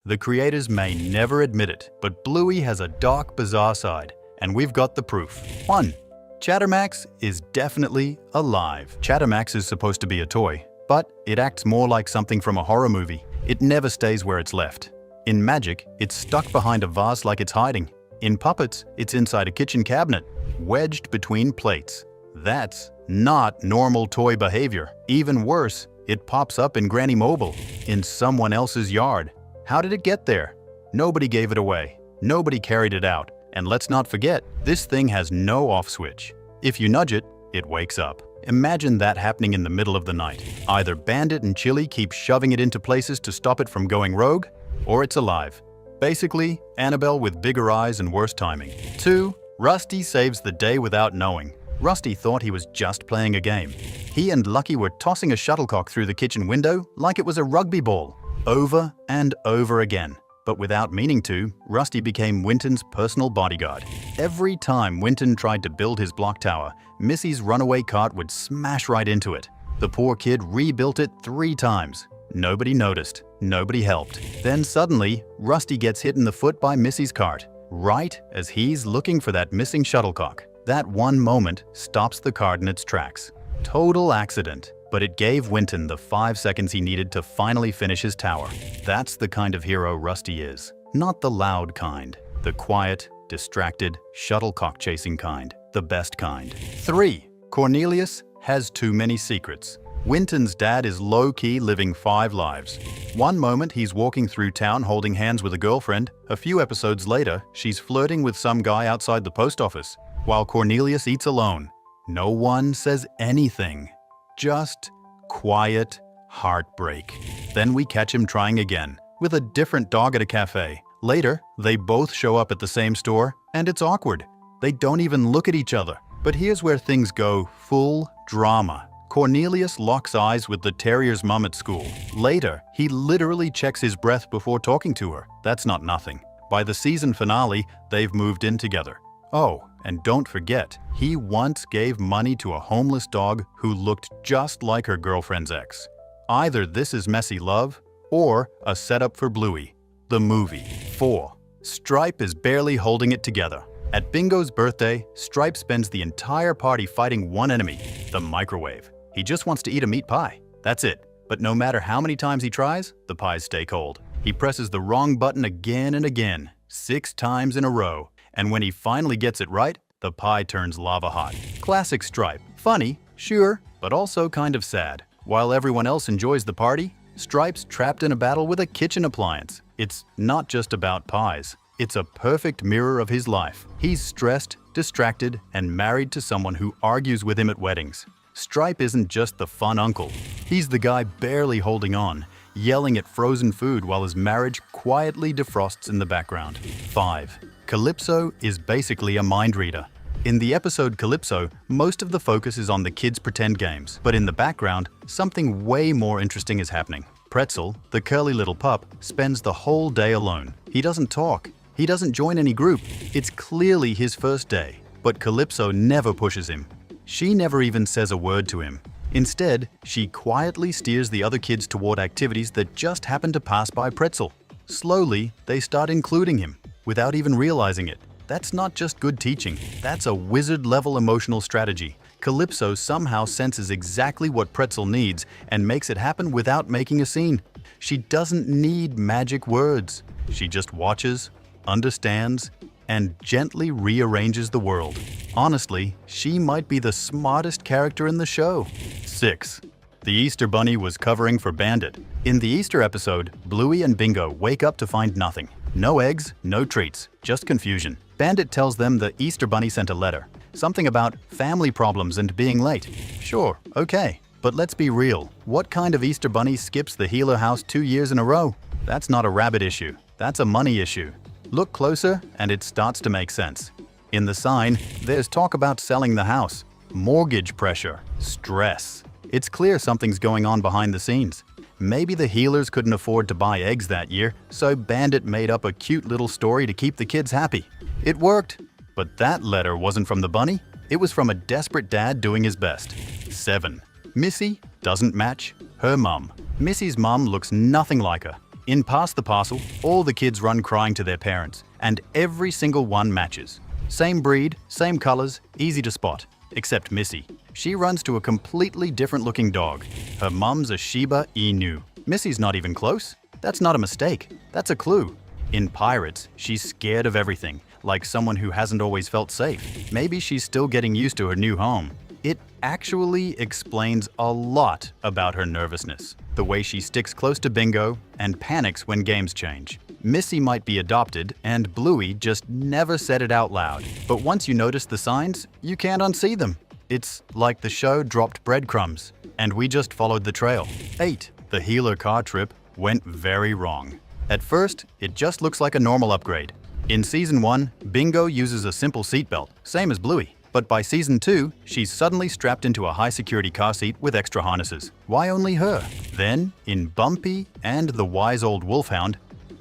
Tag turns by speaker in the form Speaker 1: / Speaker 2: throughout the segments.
Speaker 1: The creators may never admit it, but Bluey has a dark, bizarre side, and we've got the proof. 1. Chattermax is definitely alive. Chattermax is supposed to be a toy, but it acts more like something from a horror movie. It never stays where it's left. In magic, it's stuck behind a vase like it's hiding. In puppets, it's inside a kitchen cabinet, wedged between plates. That's not normal toy behavior. Even worse, it pops up in Granny Mobile, in someone else's yard. How did it get there? Nobody gave it away. Nobody carried it out. And let's not forget, this thing has no off switch. If you nudge it, it wakes up. Imagine that happening in the middle of the night. Either Bandit and Chili keep shoving it into places to stop it from going rogue, or it's alive. Basically, Annabelle with bigger eyes and worse timing. 2. Rusty saves the day without knowing. Rusty thought he was just playing a game. He and Lucky were tossing a shuttlecock through the kitchen window like it was a rugby ball, over and over again. But without meaning to, Rusty became Winton's personal bodyguard. Every time Winton tried to build his block tower, Missy's runaway cart would smash right into it. The poor kid rebuilt it 3 times. Nobody noticed. Nobody helped. Then suddenly, Rusty gets hit in the foot by Missy's cart, right as he's looking for that missing shuttlecock. That one moment stops the cart in its tracks. Total accident, but it gave Winton the 5 seconds he needed to finally finish his tower. That's the kind of hero Rusty is. Not the loud kind. The quiet, distracted, shuttlecock-chasing kind. The best kind. 3. Cornelius has too many secrets. Winton's dad is low-key living 5 lives. One moment he's walking through town holding hands with a girlfriend. A few episodes later, she's flirting with some guy outside the post office, while Cornelius eats alone. No one says anything. Just quiet heartbreak. Then we catch him trying again, with a different dog at a cafe. Later, they both show up at the same store, and it's awkward. They don't even look at each other. But here's where things go full drama. Cornelius locks eyes with the Terrier's mom at school. Later, he literally checks his breath before talking to her. That's not nothing. By the season finale, they've moved in together. Oh, and don't forget, he once gave money to a homeless dog who looked just like her girlfriend's ex. Either this is messy love, or a setup for Bluey, the movie. 4. Stripe is barely holding it together. At Bingo's birthday, Stripe spends the entire party fighting one enemy, the microwave. He just wants to eat a meat pie. That's it. But no matter how many times he tries, the pies stay cold. He presses the wrong button again and again, 6 times in a row. And when he finally gets it right, the pie turns lava hot. Classic Stripe. Funny, sure, but also kind of sad. While everyone else enjoys the party, Stripe's trapped in a battle with a kitchen appliance. It's not just about pies. It's a perfect mirror of his life. He's stressed, distracted, and married to someone who argues with him at weddings. Stripe isn't just the fun uncle. He's the guy barely holding on, yelling at frozen food while his marriage quietly defrosts in the background. 5. Calypso is basically a mind reader. In the episode Calypso, most of the focus is on the kids' pretend games, but in the background, something way more interesting is happening. Pretzel, the curly little pup, spends the whole day alone. He doesn't talk. He doesn't join any group. It's clearly his first day, but Calypso never pushes him. She never even says a word to him. Instead, she quietly steers the other kids toward activities that just happen to pass by Pretzel. Slowly, they start including him, without even realizing it. That's not just good teaching, that's a wizard-level emotional strategy. Calypso somehow senses exactly what Pretzel needs and makes it happen without making a scene. She doesn't need magic words. She just watches, understands, and gently rearranges the world. Honestly, she might be the smartest character in the show. 6. The Easter Bunny was covering for Bandit. In the Easter episode, Bluey and Bingo wake up to find nothing. No eggs, no treats, just confusion. Bandit tells them the Easter Bunny sent a letter. Something about family problems and being late. Sure, okay, but let's be real. What kind of Easter Bunny skips the Healer house 2 years in a row? That's not a rabbit issue. That's a money issue. Look closer and it starts to make sense. In the sign, there's talk about selling the house, mortgage pressure, stress. It's clear something's going on behind the scenes. Maybe the Healers couldn't afford to buy eggs that year, so Bandit made up a cute little story to keep the kids happy. It worked, but that letter wasn't from the bunny. It was from a desperate dad doing his best. 7. Missy doesn't match her mum. Missy's mum looks nothing like her. In Pass the Parcel, all the kids run crying to their parents, and every single one matches. Same breed, same colors, easy to spot. Except Missy. She runs to a completely different looking dog. Her mum's a Shiba Inu. Missy's not even close. That's not a mistake. That's a clue. In Pirates, she's scared of everything, like someone who hasn't always felt safe. Maybe she's still getting used to her new home. It actually explains a lot about her nervousness. The way she sticks close to Bingo and panics when games change. Missy might be adopted, and Bluey just never said it out loud. But once you notice the signs, you can't unsee them. It's like the show dropped breadcrumbs, and we just followed the trail. 8. The healer car trip went very wrong. At first, it just looks like a normal upgrade. In Season 1, Bingo uses a simple seatbelt, same as Bluey. But by Season 2, she's suddenly strapped into a high-security car seat with extra harnesses. Why only her? Then, in Bumpy and the Wise Old Wolfhound,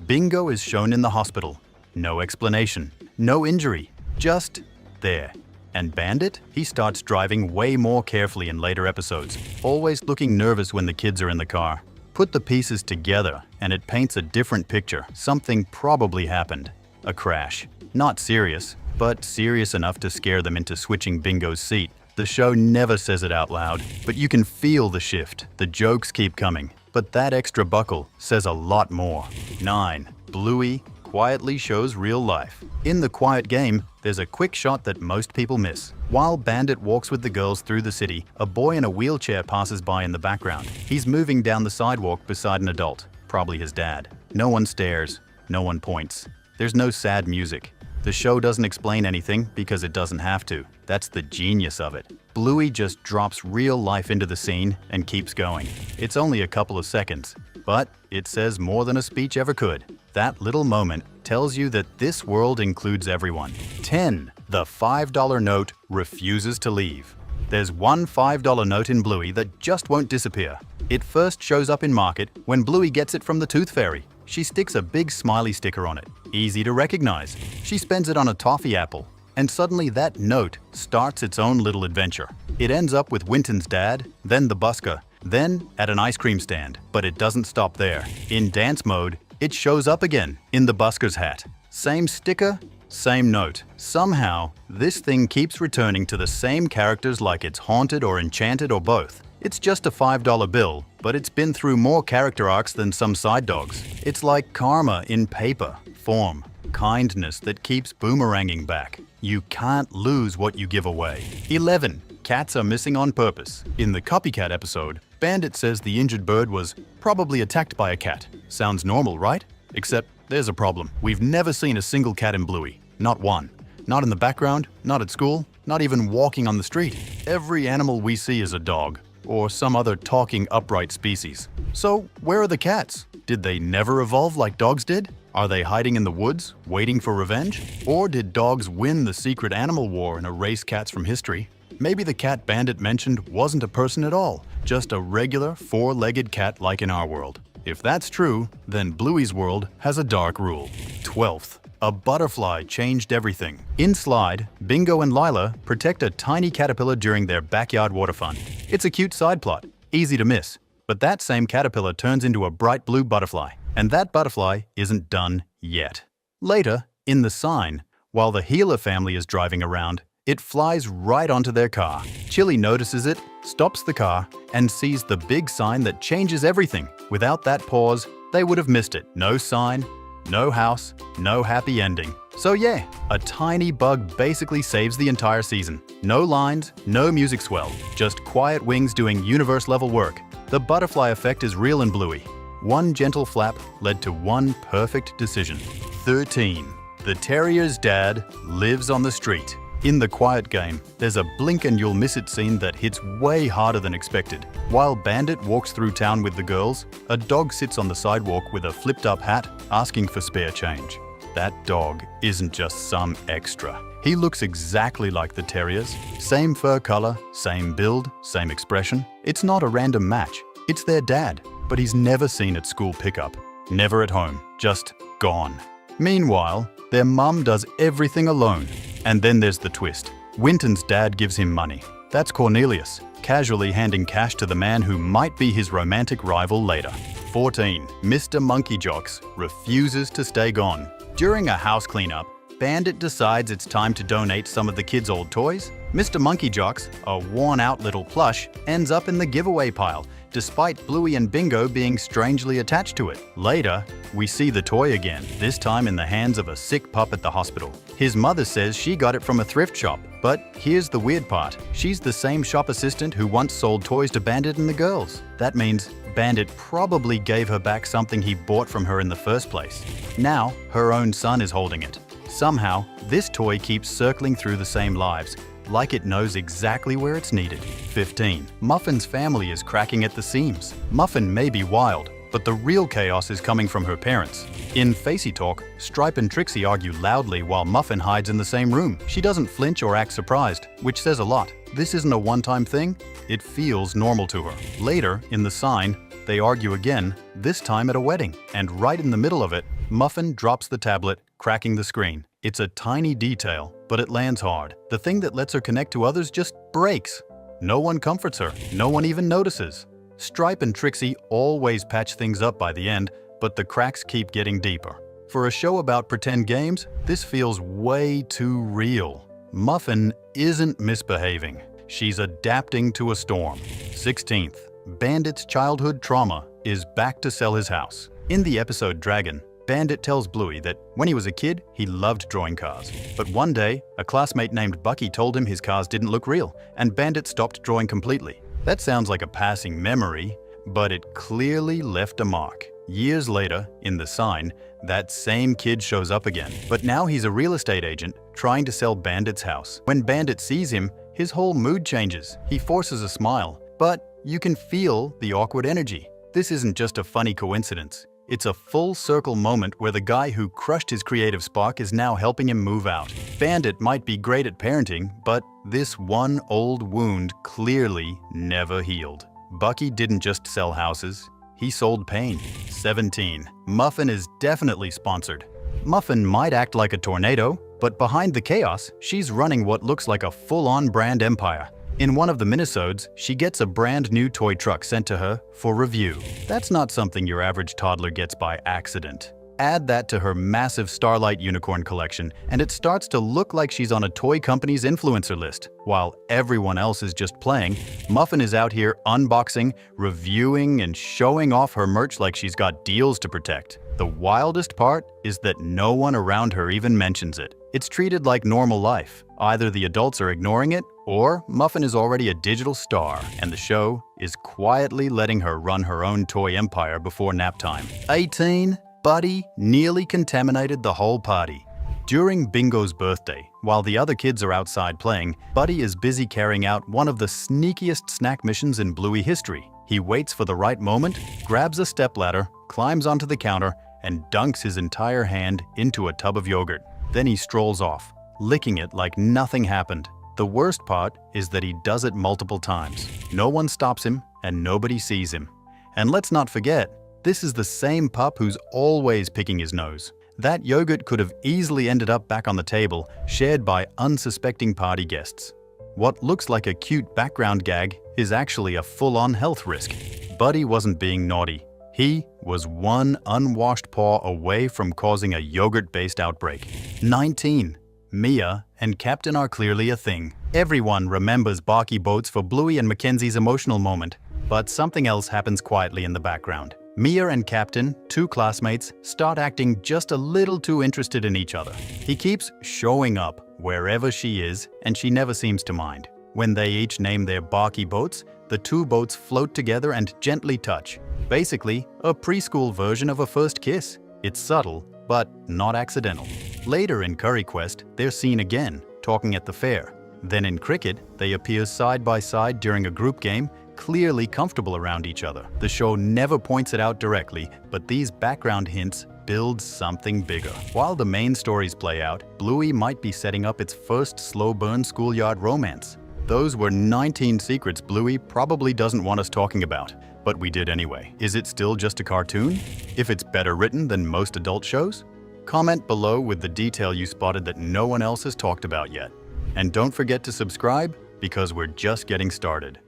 Speaker 1: Bingo is shown in the hospital. No explanation, no injury, just there. And Bandit? He starts driving way more carefully in later episodes, always looking nervous when the kids are in the car. Put the pieces together, and it paints a different picture. Something probably happened. A crash. Not serious, but serious enough to scare them into switching Bingo's seat. The show never says it out loud, but you can feel the shift. The jokes keep coming, but that extra buckle says a lot more. 9. Bluey quietly shows real life. In The Quiet Game, there's a quick shot that most people miss. While Bandit walks with the girls through the city, a boy in a wheelchair passes by in the background. He's moving down the sidewalk beside an adult, probably his dad. No one stares, no one points. There's no sad music. The show doesn't explain anything because it doesn't have to. That's the genius of it. Bluey just drops real life into the scene and keeps going. It's only a couple of seconds, but it says more than a speech ever could. That little moment tells you that this world includes everyone. 10. The $5 note refuses to leave. There's one $5 note in Bluey that just won't disappear. It first shows up in Market when Bluey gets it from the Tooth Fairy. She sticks a big smiley sticker on it. Easy to recognize. She spends it on a toffee apple, and suddenly that note starts its own little adventure. It ends up with Winton's dad, then the busker, then at an ice cream stand. But it doesn't stop there. In dance mode, it shows up again in the busker's hat. Same sticker, same note. Somehow, this thing keeps returning to the same characters like it's haunted or enchanted or both. It's just a $5 bill, but it's been through more character arcs than some side dogs. It's like karma in paper form, kindness that keeps boomeranging back. You can't lose what you give away. 11. Cats are missing on purpose. In the Copycat episode, Bandit says the injured bird was probably attacked by a cat. Sounds normal, right? Except there's a problem. We've never seen a single cat in Bluey. Not one. Not in the background, not at school, not even walking on the street. Every animal we see is a dog, or some other talking upright species. So where are the cats? Did they never evolve like dogs did? Are they hiding in the woods, waiting for revenge? Or did dogs win the secret animal war and erase cats from history? Maybe the cat Bandit mentioned wasn't a person at all, just a regular four-legged cat like in our world. If that's true, then Bluey's world has a dark rule. 12th. A butterfly changed everything. In Slide, Bingo and Lila protect a tiny caterpillar during their backyard water fun. It's a cute side plot, easy to miss. But that same caterpillar turns into a bright blue butterfly. And that butterfly isn't done yet. Later, in The Sign, while the Healer family is driving around, it flies right onto their car. Chili notices it, stops the car, and sees the big sign that changes everything. Without that pause, they would have missed it. No sign, no house, no happy ending. So yeah, a tiny bug basically saves the entire season. No lines, no music swell, just quiet wings doing universe-level work. The butterfly effect is real in Bluey. One gentle flap led to one perfect decision. 13. The Terrier's dad lives on the street. In The Quiet Game, there's a blink and you'll miss it scene that hits way harder than expected. While Bandit walks through town with the girls, a dog sits on the sidewalk with a flipped-up hat asking for spare change. That dog isn't just some extra. He looks exactly like the Terriers. Same fur color, same build, same expression. It's not a random match. It's their dad, but he's never seen at school pickup. Never at home, just gone. Meanwhile, their mum does everything alone. And then there's the twist. Winton's dad gives him money. That's Cornelius, casually handing cash to the man who might be his romantic rival later. 14. Mr. Monkey Jocks refuses to stay gone. During a house cleanup, Bandit decides it's time to donate some of the kids' old toys. Mr. Monkey Jocks, a worn-out little plush, ends up in the giveaway pile, despite Bluey and Bingo being strangely attached to it. Later, we see the toy again, this time in the hands of a sick pup at the hospital. His mother says she got it from a thrift shop, but here's the weird part. She's the same shop assistant who once sold toys to Bandit and the girls. That means Bandit probably gave her back something he bought from her in the first place. Now, her own son is holding it. Somehow, this toy keeps circling through the same lives, like it knows exactly where it's needed. 15. Muffin's family is cracking at the seams. Muffin may be wild, but the real chaos is coming from her parents. In Facey Talk, Stripe and Trixie argue loudly while Muffin hides in the same room. She doesn't flinch or act surprised, which says a lot. This isn't a one-time thing. It feels normal to her. Later, in the sign, they argue again, this time at a wedding. And right in the middle of it, Muffin drops the tablet, cracking the screen. It's a tiny detail, but it lands hard. The thing that lets her connect to others just breaks. No one comforts her. No one even notices. Stripe and Trixie always patch things up by the end, but the cracks keep getting deeper. For a show about pretend games, this feels way too real. Muffin isn't misbehaving. She's adapting to a storm. 16th. Bandit's childhood trauma is back to sell his house. In the episode Dragon, Bandit tells Bluey that when he was a kid, he loved drawing cars. But one day, a classmate named Bucky told him his cars didn't look real, and Bandit stopped drawing completely. That sounds like a passing memory, but it clearly left a mark. Years later, in the sign, that same kid shows up again. But now he's a real estate agent trying to sell Bandit's house. When Bandit sees him, his whole mood changes. He forces a smile, but you can feel the awkward energy. This isn't just a funny coincidence. It's a full circle moment where the guy who crushed his creative spark is now helping him move out. Bandit might be great at parenting, but this one old wound clearly never healed. Bucky didn't just sell houses, he sold pain. 17. Muffin is definitely sponsored. Muffin might act like a tornado, but behind the chaos, she's running what looks like a full-on brand empire. In one of the minisodes, she gets a brand new toy truck sent to her for review. That's not something your average toddler gets by accident. Add that to her massive Starlight unicorn collection, and it starts to look like she's on a toy company's influencer list. While everyone else is just playing, Muffin is out here unboxing, reviewing, and showing off her merch like she's got deals to protect. The wildest part is that no one around her even mentions it. It's treated like normal life. Either the adults are ignoring it, or Muffin is already a digital star, and the show is quietly letting her run her own toy empire before nap time. 18. Buddy nearly contaminated the whole party. During Bingo's birthday, while the other kids are outside playing, Buddy is busy carrying out one of the sneakiest snack missions in Bluey history. He waits for the right moment, grabs a stepladder, climbs onto the counter, and dunks his entire hand into a tub of yogurt. Then he strolls off, licking it like nothing happened. The worst part is that he does it multiple times. No one stops him, and nobody sees him. And let's not forget, this is the same pup who's always picking his nose. That yogurt could have easily ended up back on the table, shared by unsuspecting party guests. What looks like a cute background gag is actually a full-on health risk. Buddy wasn't being naughty. He was one unwashed paw away from causing a yogurt-based outbreak. 19. Mia and Captain are clearly a thing. Everyone remembers Barky Boats for Bluey and Mackenzie's emotional moment, but something else happens quietly in the background. Mia and Captain, two classmates, start acting just a little too interested in each other. He keeps showing up wherever she is, and she never seems to mind. When they each name their Barky Boats, the two boats float together and gently touch. Basically, a preschool version of a first kiss. It's subtle, but not accidental. Later in Curry Quest, they're seen again, talking at the fair. Then in Cricket, they appear side by side during a group game, clearly comfortable around each other. The show never points it out directly, but these background hints build something bigger. While the main stories play out, Bluey might be setting up its first slow-burn schoolyard romance. Those were 19 secrets Bluey probably doesn't want us talking about, but we did anyway. Is it still just a cartoon? If it's better written than most adult shows? Comment below with the detail you spotted that no one else has talked about yet. And don't forget to subscribe, because we're just getting started.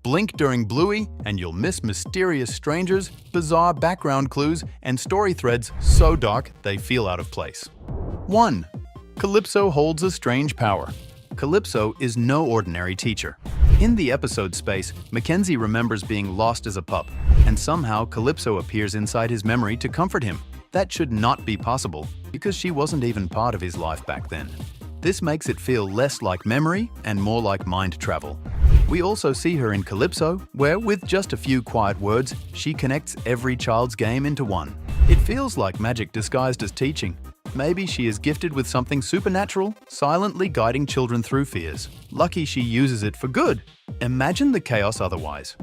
Speaker 1: Blink during Bluey and you'll miss mysterious strangers, bizarre background clues, and story threads so dark they feel out of place. 1. Calypso holds a strange power. Calypso is no ordinary teacher. In the episode space, Mackenzie remembers being lost as a pup, and somehow Calypso appears inside his memory to comfort him. That should not be possible, because she wasn't even part of his life back then. This makes it feel less like memory and more like mind travel. We also see her in Calypso, where with just a few quiet words, she connects every child's game into one. It feels like magic disguised as teaching. Maybe she is gifted with something supernatural, silently guiding children through fears. Lucky she uses it for good. Imagine the chaos otherwise.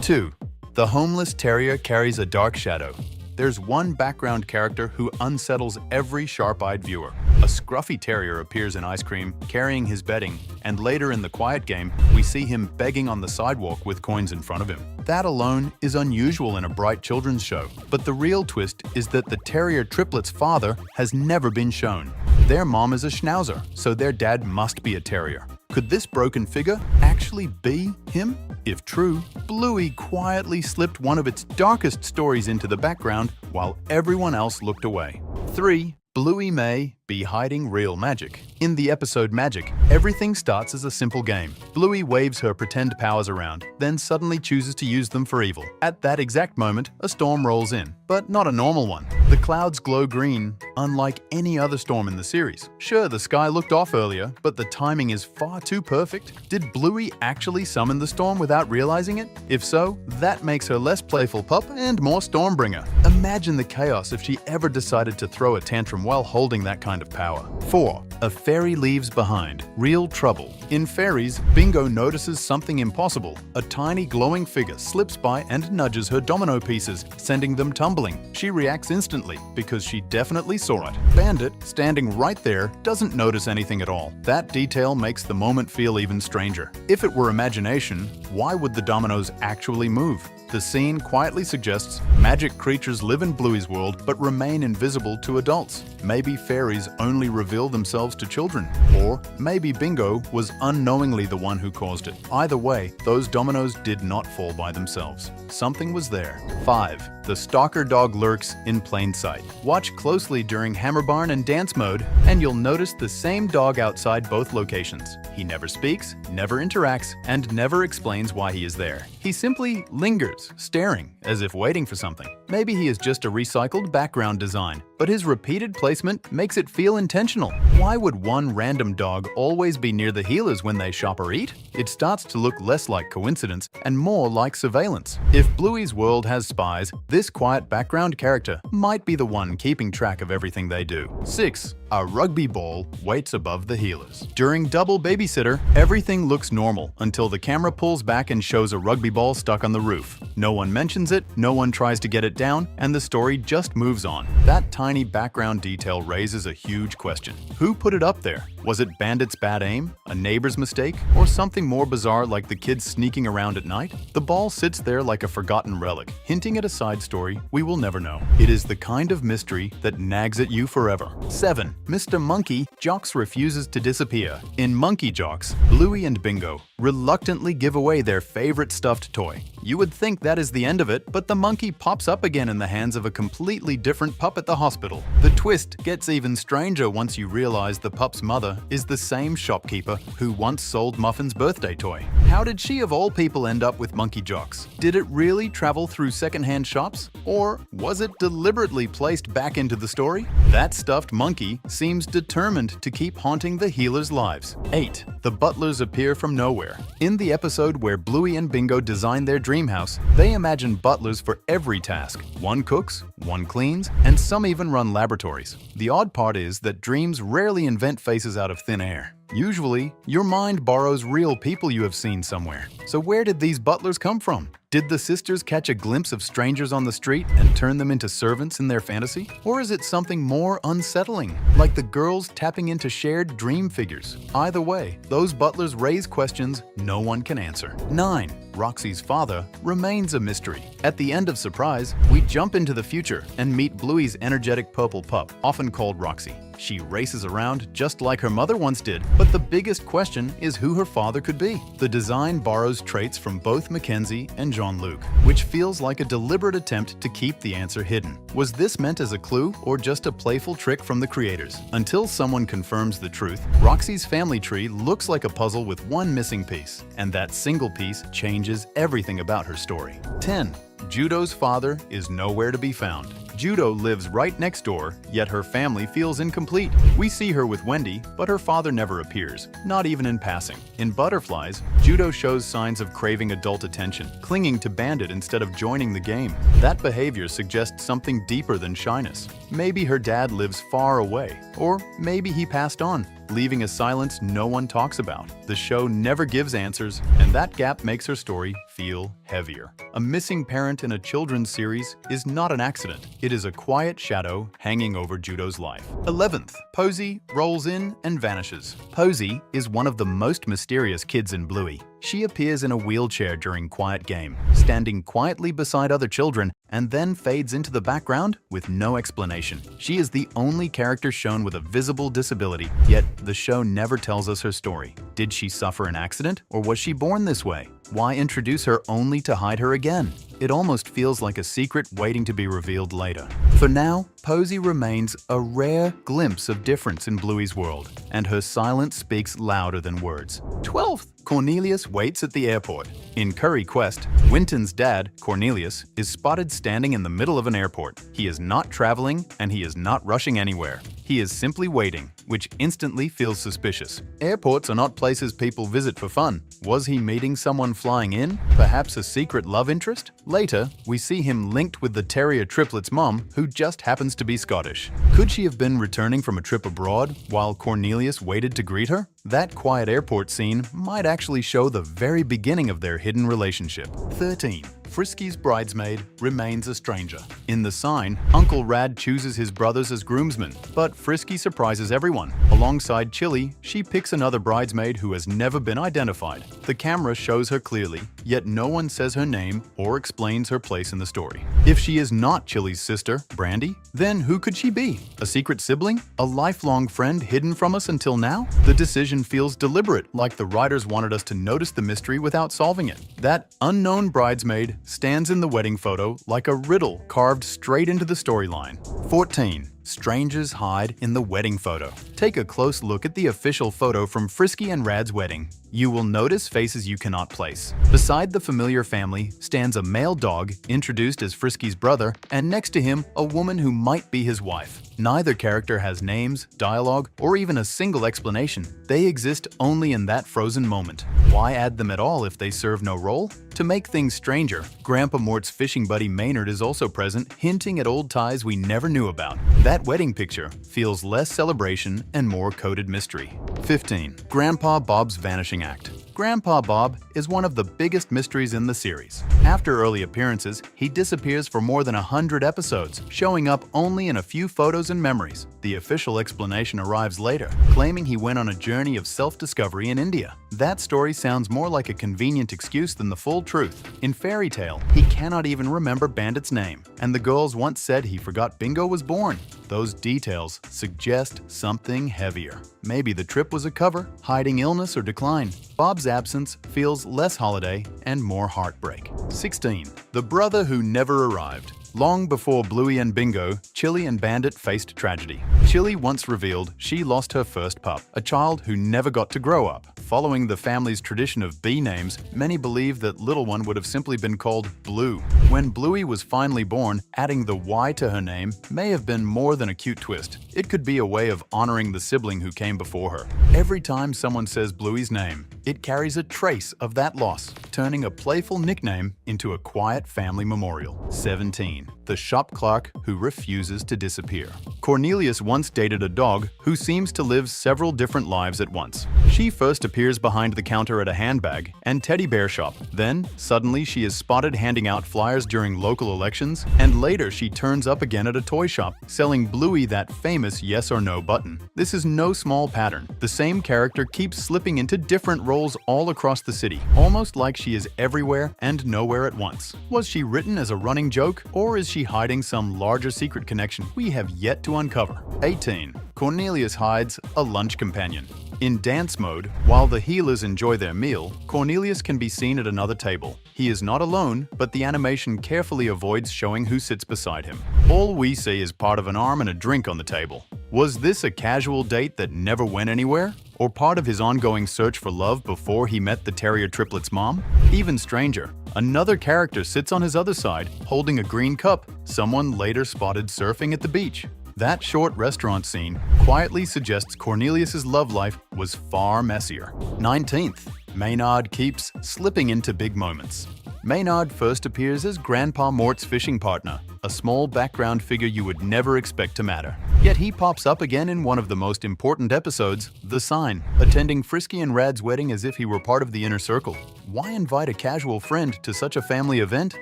Speaker 1: 2. The homeless terrier carries a dark shadow. There's one background character who unsettles every sharp-eyed viewer. A scruffy terrier appears in Ice Cream, carrying his bedding, and later in the quiet game, we see him begging on the sidewalk with coins in front of him. That alone is unusual in a bright children's show, but the real twist is that the terrier triplets' father has never been shown. Their mom is a schnauzer, so their dad must be a terrier. Could this broken figure actually be him? If true, Bluey quietly slipped one of its darkest stories into the background while everyone else looked away. 3. Bluey may be hiding real magic. In the episode Magic, everything starts as a simple game. Bluey waves her pretend powers around, then suddenly chooses to use them for evil. At that exact moment, a storm rolls in, but not a normal one. The clouds glow green, unlike any other storm in the series. Sure, the sky looked off earlier, but the timing is far too perfect. Did Bluey actually summon the storm without realizing it? If so, that makes her less playful pup and more Stormbringer. Imagine the chaos if she ever decided to throw a tantrum while holding that kind of power. 4. A fairy leaves behind real trouble. In Fairies, Bingo notices something impossible. A tiny glowing figure slips by and nudges her domino pieces, sending them tumbling. She reacts instantly because she definitely saw it. Bandit, standing right there, doesn't notice anything at all. That detail makes the moment feel even stranger. If it were imagination, why would the dominoes actually move? The scene quietly suggests magic creatures live in Bluey's world but remain invisible to adults. Maybe fairies only reveal themselves to children. Or maybe Bingo was unknowingly the one who caused it. Either way, those dominoes did not fall by themselves. Something was there. 5. The stalker dog lurks in plain sight. Watch closely during Hammer Barn and Dance Mode, and you'll notice the same dog outside both locations. He never speaks, never interacts, and never explains why he is there. He simply lingers, staring, as if waiting for something. Maybe he is just a recycled background design, but his repeated placement makes it feel intentional. Why would one random dog always be near the healers when they shop or eat? It starts to look less like coincidence and more like surveillance. If Bluey's world has spies, this quiet background character might be the one keeping track of everything they do. 6. A rugby ball waits above the healers. During Double Babysitter, everything looks normal until the camera pulls back and shows a rugby ball stuck on the roof. No one mentions it, no one tries to get it down, and the story just moves on. That tiny background detail raises a huge question. Who put it up there? Was it Bandit's bad aim, a neighbor's mistake, or something more bizarre like the kids sneaking around at night? The ball sits there like a forgotten relic, hinting at a side story we will never know. It is the kind of mystery that nags at you forever. 7. Mr. Monkey, Jocks refuses to disappear. In Monkey Jocks, Bluey and Bingo reluctantly give away their favorite stuffed toy. You would think that is the end of it, but the monkey pops up again in the hands of a completely different pup at the hospital. The twist gets even stranger once you realize the pup's mother is the same shopkeeper who once sold Muffin's birthday toy. How did she of all people end up with Monkey Jocks? Did it really travel through secondhand shops? Or was it deliberately placed back into the story? That stuffed monkey seems determined to keep haunting the healers' lives. 8. The butlers appear from nowhere. In the episode where Bluey and Bingo design their dream house, they imagine butlers for every task. One cooks, one cleans, and some even run laboratories. The odd part is that dreams rarely invent faces out of thin air. Usually, your mind borrows real people you have seen somewhere. So where did these butlers come from? Did the sisters catch a glimpse of strangers on the street and turn them into servants in their fantasy? Or is it something more unsettling, like the girls tapping into shared dream figures? Either way, those butlers raise questions no one can answer. 9. Roxy's father remains a mystery. At the end of Surprise, we jump into the future and meet Bluey's energetic purple pup, often called Roxy. She races around just like her mother once did, but the biggest question is who her father could be. The design borrows traits from both Mackenzie and Jean-Luc, which feels like a deliberate attempt to keep the answer hidden. Was this meant as a clue or just a playful trick from the creators? Until someone confirms the truth, Roxy's family tree looks like a puzzle with one missing piece, and that single piece changes everything about her story. 10. Judo's father is nowhere to be found. Judo lives right next door, yet her family feels incomplete. We see her with Wendy, but her father never appears, not even in passing. In Butterflies, Judo shows signs of craving adult attention, clinging to Bandit instead of joining the game. That behavior suggests something deeper than shyness. Maybe her dad lives far away, or maybe he passed on, leaving a silence no one talks about. The show never gives answers, and that gap makes her story feel heavier. A missing parent in a children's series is not an accident. It is a quiet shadow hanging over Judo's life. 11th, Posey rolls in and vanishes. Posey is one of the most mysterious kids in Bluey. She appears in a wheelchair during Quiet Game, standing quietly beside other children, and then fades into the background with no explanation. She is the only character shown with a visible disability, yet the show never tells us her story. Did she suffer an accident, or was she born this way? Why introduce her only to hide her again? It almost feels like a secret waiting to be revealed later. For now, Posey remains a rare glimpse of difference in Bluey's world, and her silence speaks louder than words. 12th, Cornelius waits at the airport. In Curry Quest, Winton's dad, Cornelius, is spotted standing in the middle of an airport. He is not traveling, and he is not rushing anywhere. He is simply waiting, which instantly feels suspicious. Airports are not places people visit for fun. Was he meeting someone flying in? Perhaps a secret love interest? Later, we see him linked with the Terrier triplets' mom, who just happens to be Scottish. Could she have been returning from a trip abroad while Cornelius waited to greet her? That quiet airport scene might actually show the very beginning of their hidden relationship. 13. Frisky's bridesmaid remains a stranger. In The Sign, Uncle Rad chooses his brothers as groomsmen, but Frisky surprises everyone. Alongside Chili, she picks another bridesmaid who has never been identified. The camera shows her clearly, yet no one says her name or explains her place in the story. If she is not Chili's sister, Brandy, then who could she be? A secret sibling? A lifelong friend hidden from us until now? The decision feels deliberate, like the writers wanted us to notice the mystery without solving it. That unknown bridesmaid stands in the wedding photo like a riddle carved straight into the storyline. 14. Strangers hide in the wedding photo. Take a close look at the official photo from Frisky and Rad's wedding. You will notice faces you cannot place. Beside the familiar family stands a male dog, introduced as Frisky's brother, and next to him, a woman who might be his wife. Neither character has names, dialogue, or even a single explanation. They exist only in that frozen moment. Why add them at all if they serve no role? To make things stranger, Grandpa Mort's fishing buddy Maynard is also present, hinting at old ties we never knew about. That wedding picture feels less celebration and more coded mystery. 15. Grandpa Bob's Vanishing Act. Grandpa Bob is one of the biggest mysteries in the series. After early appearances, he disappears for more than 100 episodes, showing up only in a few photos and memories. The official explanation arrives later, claiming he went on a journey of self-discovery in India. That story sounds more like a convenient excuse than the full truth. In Fairy Tale, he cannot even remember Bandit's name, and the girls once said he forgot Bingo was born. Those details suggest something heavier. Maybe the trip was a cover, hiding illness or decline. Bob's absence feels less holiday and more heartbreak. 16. The brother who never arrived. Long before Bluey and Bingo, Chili and Bandit faced tragedy. Chili once revealed she lost her first pup, a child who never got to grow up. Following the family's tradition of B names, many believe that little one would have simply been called Blue. When Bluey was finally born, adding the Y to her name may have been more than a cute twist. It could be a way of honoring the sibling who came before her. Every time someone says Bluey's name, it carries a trace of that loss, turning a playful nickname into a quiet family memorial. 17. The shop clerk who refuses to disappear. Cornelius once dated a dog who seems to live several different lives at once. She first appears behind the counter at a handbag and teddy bear shop. Then, suddenly she is spotted handing out flyers during local elections, and later she turns up again at a toy shop, selling Bluey that famous yes or no button. This is no small pattern. The same character keeps slipping into different roles strolls all across the city, almost like she is everywhere and nowhere at once. Was she written as a running joke, or is she hiding some larger secret connection we have yet to uncover? 18. Cornelius hides a lunch companion. In dance mode, while the healers enjoy their meal, Cornelius can be seen at another table. He is not alone, but the animation carefully avoids showing who sits beside him. All we see is part of an arm and a drink on the table. Was this a casual date that never went anywhere? Or part of his ongoing search for love before he met the Terrier triplets' mom? Even stranger, another character sits on his other side, holding a green cup, someone later spotted surfing at the beach. That short restaurant scene quietly suggests Cornelius's love life was far messier. 19th. Maynard keeps slipping into big moments. Maynard first appears as Grandpa Mort's fishing partner, a small background figure you would never expect to matter. Yet he pops up again in one of the most important episodes, The Sign, attending Frisky and Rad's wedding as if he were part of the inner circle. Why invite a casual friend to such a family event?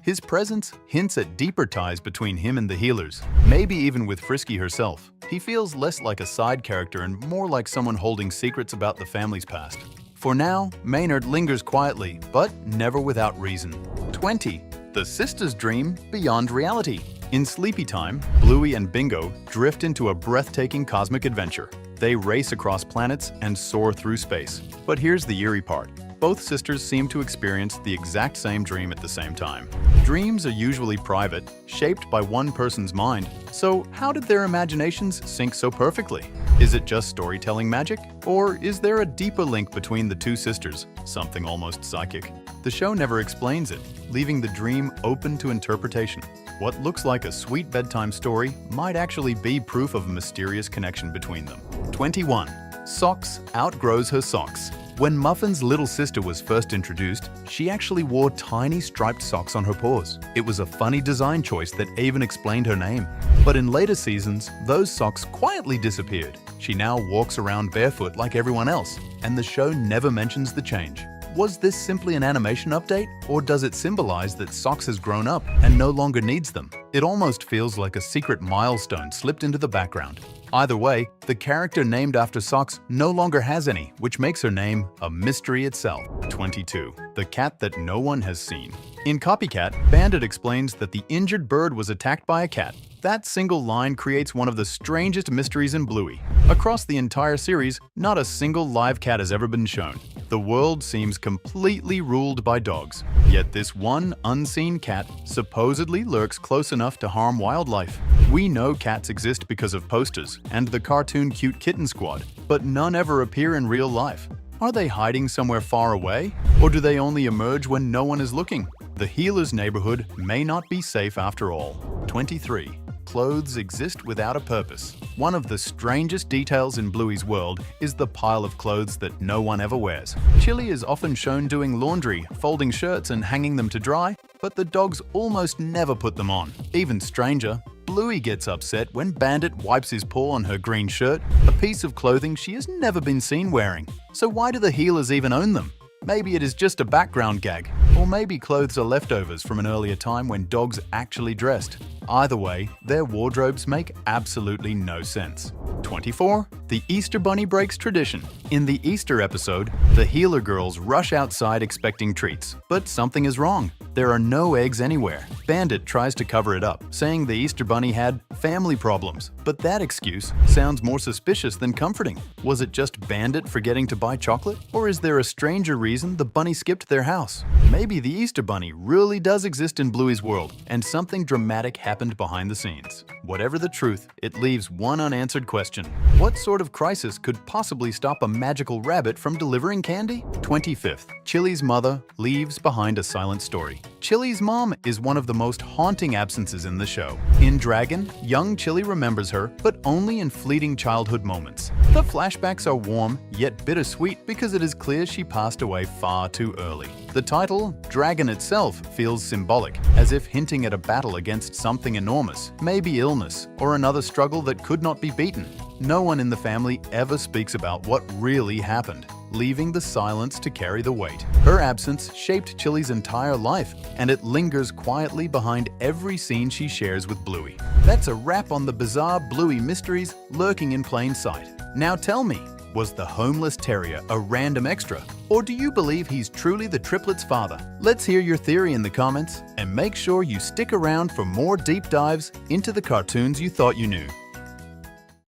Speaker 1: His presence hints at deeper ties between him and the healers, maybe even with Frisky herself. He feels less like a side character and more like someone holding secrets about the family's past. For now, Maynard lingers quietly, but never without reason. 20. The sisters' dream beyond reality. In Sleepy Time, Bluey and Bingo drift into a breathtaking cosmic adventure. They race across planets and soar through space. But here's the eerie part. Both sisters seem to experience the exact same dream at the same time. Dreams are usually private, shaped by one person's mind. So how did their imaginations sync so perfectly? Is it just storytelling magic? Or is there a deeper link between the two sisters, something almost psychic? The show never explains it, leaving the dream open to interpretation. What looks like a sweet bedtime story might actually be proof of a mysterious connection between them. 21. Socks outgrows her socks. When Muffin's little sister was first introduced, she actually wore tiny striped socks on her paws. It was a funny design choice that even explained her name. But in later seasons, those socks quietly disappeared. She now walks around barefoot like everyone else, and the show never mentions the change. Was this simply an animation update, or does it symbolize that Socks has grown up and no longer needs them? It almost feels like a secret milestone slipped into the background. Either way, the character named after Socks no longer has any, which makes her name a mystery itself. 22. The cat that no one has seen. In Copycat, Bandit explains that the injured bird was attacked by a cat. That single line creates one of the strangest mysteries in Bluey. Across the entire series, not a single live cat has ever been shown. The world seems completely ruled by dogs. Yet this one unseen cat supposedly lurks close enough to harm wildlife. We know cats exist because of posters and the cartoon Cute Kitten Squad, but none ever appear in real life. Are they hiding somewhere far away? Or do they only emerge when no one is looking? The healer's neighborhood may not be safe after all. 23. Clothes exist without a purpose. One of the strangest details in Bluey's world is the pile of clothes that no one ever wears. Chili is often shown doing laundry, folding shirts and hanging them to dry, but the dogs almost never put them on. Even stranger, Bluey gets upset when Bandit wipes his paw on her green shirt, a piece of clothing she has never been seen wearing. So why do the healers even own them? Maybe it is just a background gag, or maybe clothes are leftovers from an earlier time when dogs actually dressed. Either way, their wardrobes make absolutely no sense. 24. The Easter Bunny breaks tradition. In the Easter episode, the healer girls rush outside expecting treats, but something is wrong. There are no eggs anywhere. Bandit tries to cover it up, saying the Easter Bunny had family problems, but that excuse sounds more suspicious than comforting. Was it just Bandit forgetting to buy chocolate? Or is there a stranger reason the bunny skipped their house? Maybe the Easter Bunny really does exist in Bluey's world, and something dramatic happened behind the scenes. Whatever the truth, it leaves one unanswered question. What sort of crisis could possibly stop a magical rabbit from delivering candy? 25th. Chili's mother leaves behind a silent story. Chili's mom is one of the most haunting absences in the show. In Dragon, young Chili remembers her, but only in fleeting childhood moments. The flashbacks are warm, yet bittersweet because it is clear she passed away far too early. The title, Dragon itself, feels symbolic, as if hinting at a battle against something enormous, maybe illness, or another struggle that could not be beaten. No one in the family ever speaks about what really happened, leaving the silence to carry the weight. Her absence shaped Chili's entire life, and it lingers quietly behind every scene she shares with Bluey. That's a wrap on the bizarre Bluey mysteries lurking in plain sight. Now tell me, Was the homeless terrier a random extra? Or do you believe he's truly the triplets' father? Let's hear your theory in the comments, and make sure you stick around for more deep dives into the cartoons you thought you knew.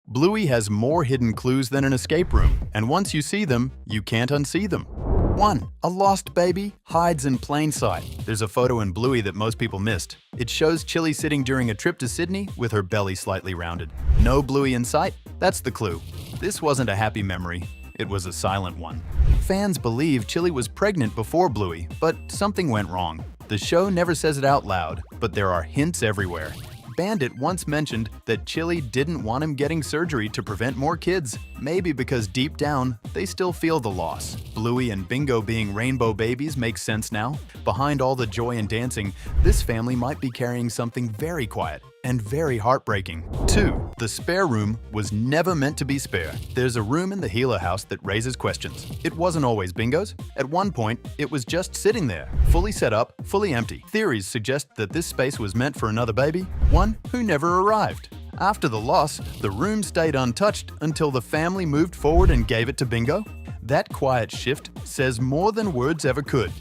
Speaker 1: Bluey has more hidden clues than an escape room, and once you see them, you can't unsee them. 1. A lost baby hides in plain sight. There's a photo in Bluey that most people missed. It shows Chili sitting during a trip to Sydney with her belly slightly rounded. No Bluey in sight? That's the clue. This wasn't a happy memory. It was a silent one. Fans believe Chili was pregnant before Bluey, but something went wrong. The show never says it out loud, but there are hints everywhere. Bandit once mentioned that Chili didn't want him getting surgery to prevent more kids, maybe because deep down, they still feel the loss. Bluey and Bingo being rainbow babies makes sense now. Behind all the joy and dancing, this family might be carrying something very quiet and very heartbreaking. 2. The spare room was never meant to be spare. There's a room in the healer house that raises questions. It wasn't always Bingo's. At one point, it was just sitting there, fully set up, fully empty. Theories suggest that this space was meant for another baby, one who never arrived. After the loss, the room stayed untouched until the family moved forward and gave it to Bingo. That quiet shift says more than words ever could.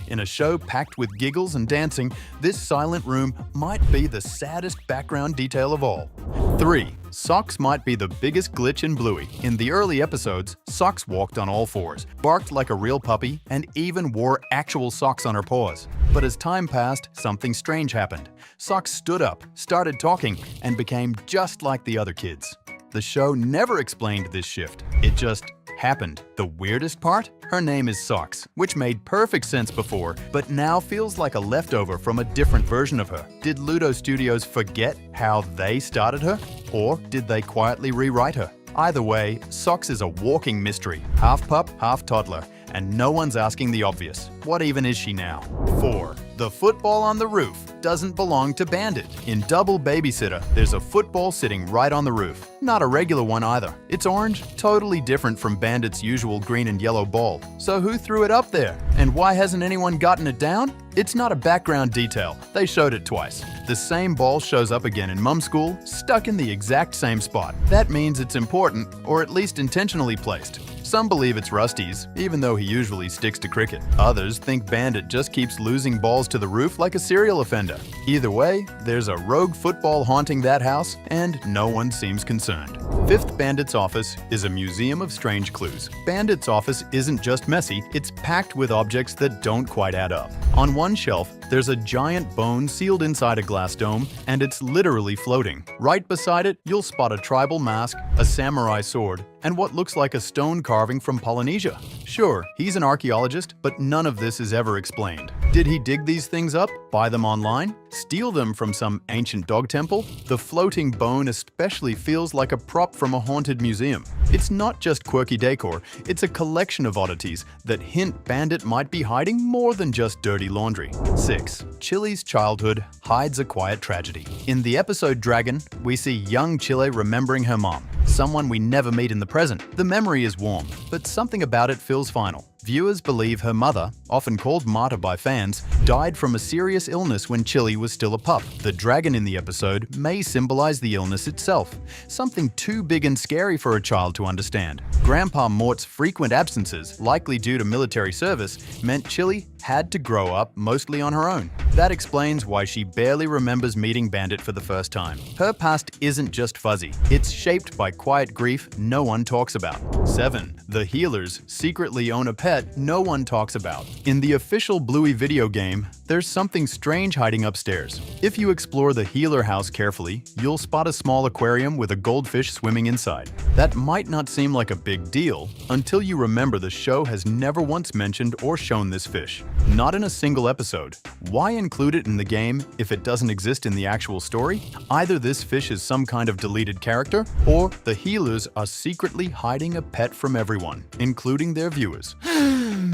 Speaker 1: In a show packed with giggles and dancing, this silent room might be the saddest background detail of all. 3. Socks might be the biggest glitch in Bluey. In the early episodes, Socks walked on all fours, barked like a real puppy, and even wore actual socks on her paws. But as time passed, something strange happened. Socks stood up, started talking, and became just like the other kids. The show never explained this shift. It just happened. The weirdest part? Her name is Socks, which made perfect sense before, but now feels like a leftover from a different version of her. Did Ludo Studios forget how they started her? Or did they quietly rewrite her? Either way, Socks is a walking mystery, half pup, half toddler, and no one's asking the obvious. What even is she now? 4. The football on the roof doesn't belong to Bandit. In Double Babysitter, there's a football sitting right on the roof. Not a regular one either. It's orange, totally different from Bandit's usual green and yellow ball. So who threw it up there? And why hasn't anyone gotten it down? It's not a background detail. They showed it twice. The same ball shows up again in Mum's School, stuck in the exact same spot. That means it's important, or at least intentionally placed. Some believe it's Rusty's, even though he usually sticks to cricket. Others think Bandit just keeps losing balls to the roof like a serial offender. Either way, there's a rogue football haunting that house, and no one seems concerned. 5th Bandit's office is a museum of strange clues. Bandit's office isn't just messy, it's packed with objects that don't quite add up. On one shelf, there's a giant bone sealed inside a glass dome, and it's literally floating. Right beside it, you'll spot a tribal mask, a samurai sword, and what looks like a stone carving from Polynesia. Sure, he's an archaeologist, but none of this is ever explained. Did he dig these things up, buy them online, steal them from some ancient dog temple? The floating bone especially feels like a prop from a haunted museum. It's not just quirky decor, it's a collection of oddities that hint Bandit might be hiding more than just dirty laundry. 6. Chili's childhood hides a quiet tragedy. In the episode Dragon, we see young Chile remembering her mom, someone we never meet in the present. The memory is warm, but something about it feels final. Viewers believe her mother, often called Marta by fans, died from a serious illness when Chili was still a pup. The dragon in the episode may symbolize the illness itself, something too big and scary for a child to understand. Grandpa Mort's frequent absences, likely due to military service, meant Chili had to grow up mostly on her own. That explains why she barely remembers meeting Bandit for the first time. Her past isn't just fuzzy, it's shaped by quiet grief no one talks about. 7. The healers secretly own a pet no one talks about. In the official Bluey video game, there's something strange hiding upstairs. If you explore the healer house carefully, you'll spot a small aquarium with a goldfish swimming inside. That might not seem like a big deal until you remember the show has never once mentioned or shown this fish. Not in a single episode. Why include it in the game if it doesn't exist in the actual story? Either this fish is some kind of deleted character, or the healers are secretly hiding a pet from everyone, including their viewers.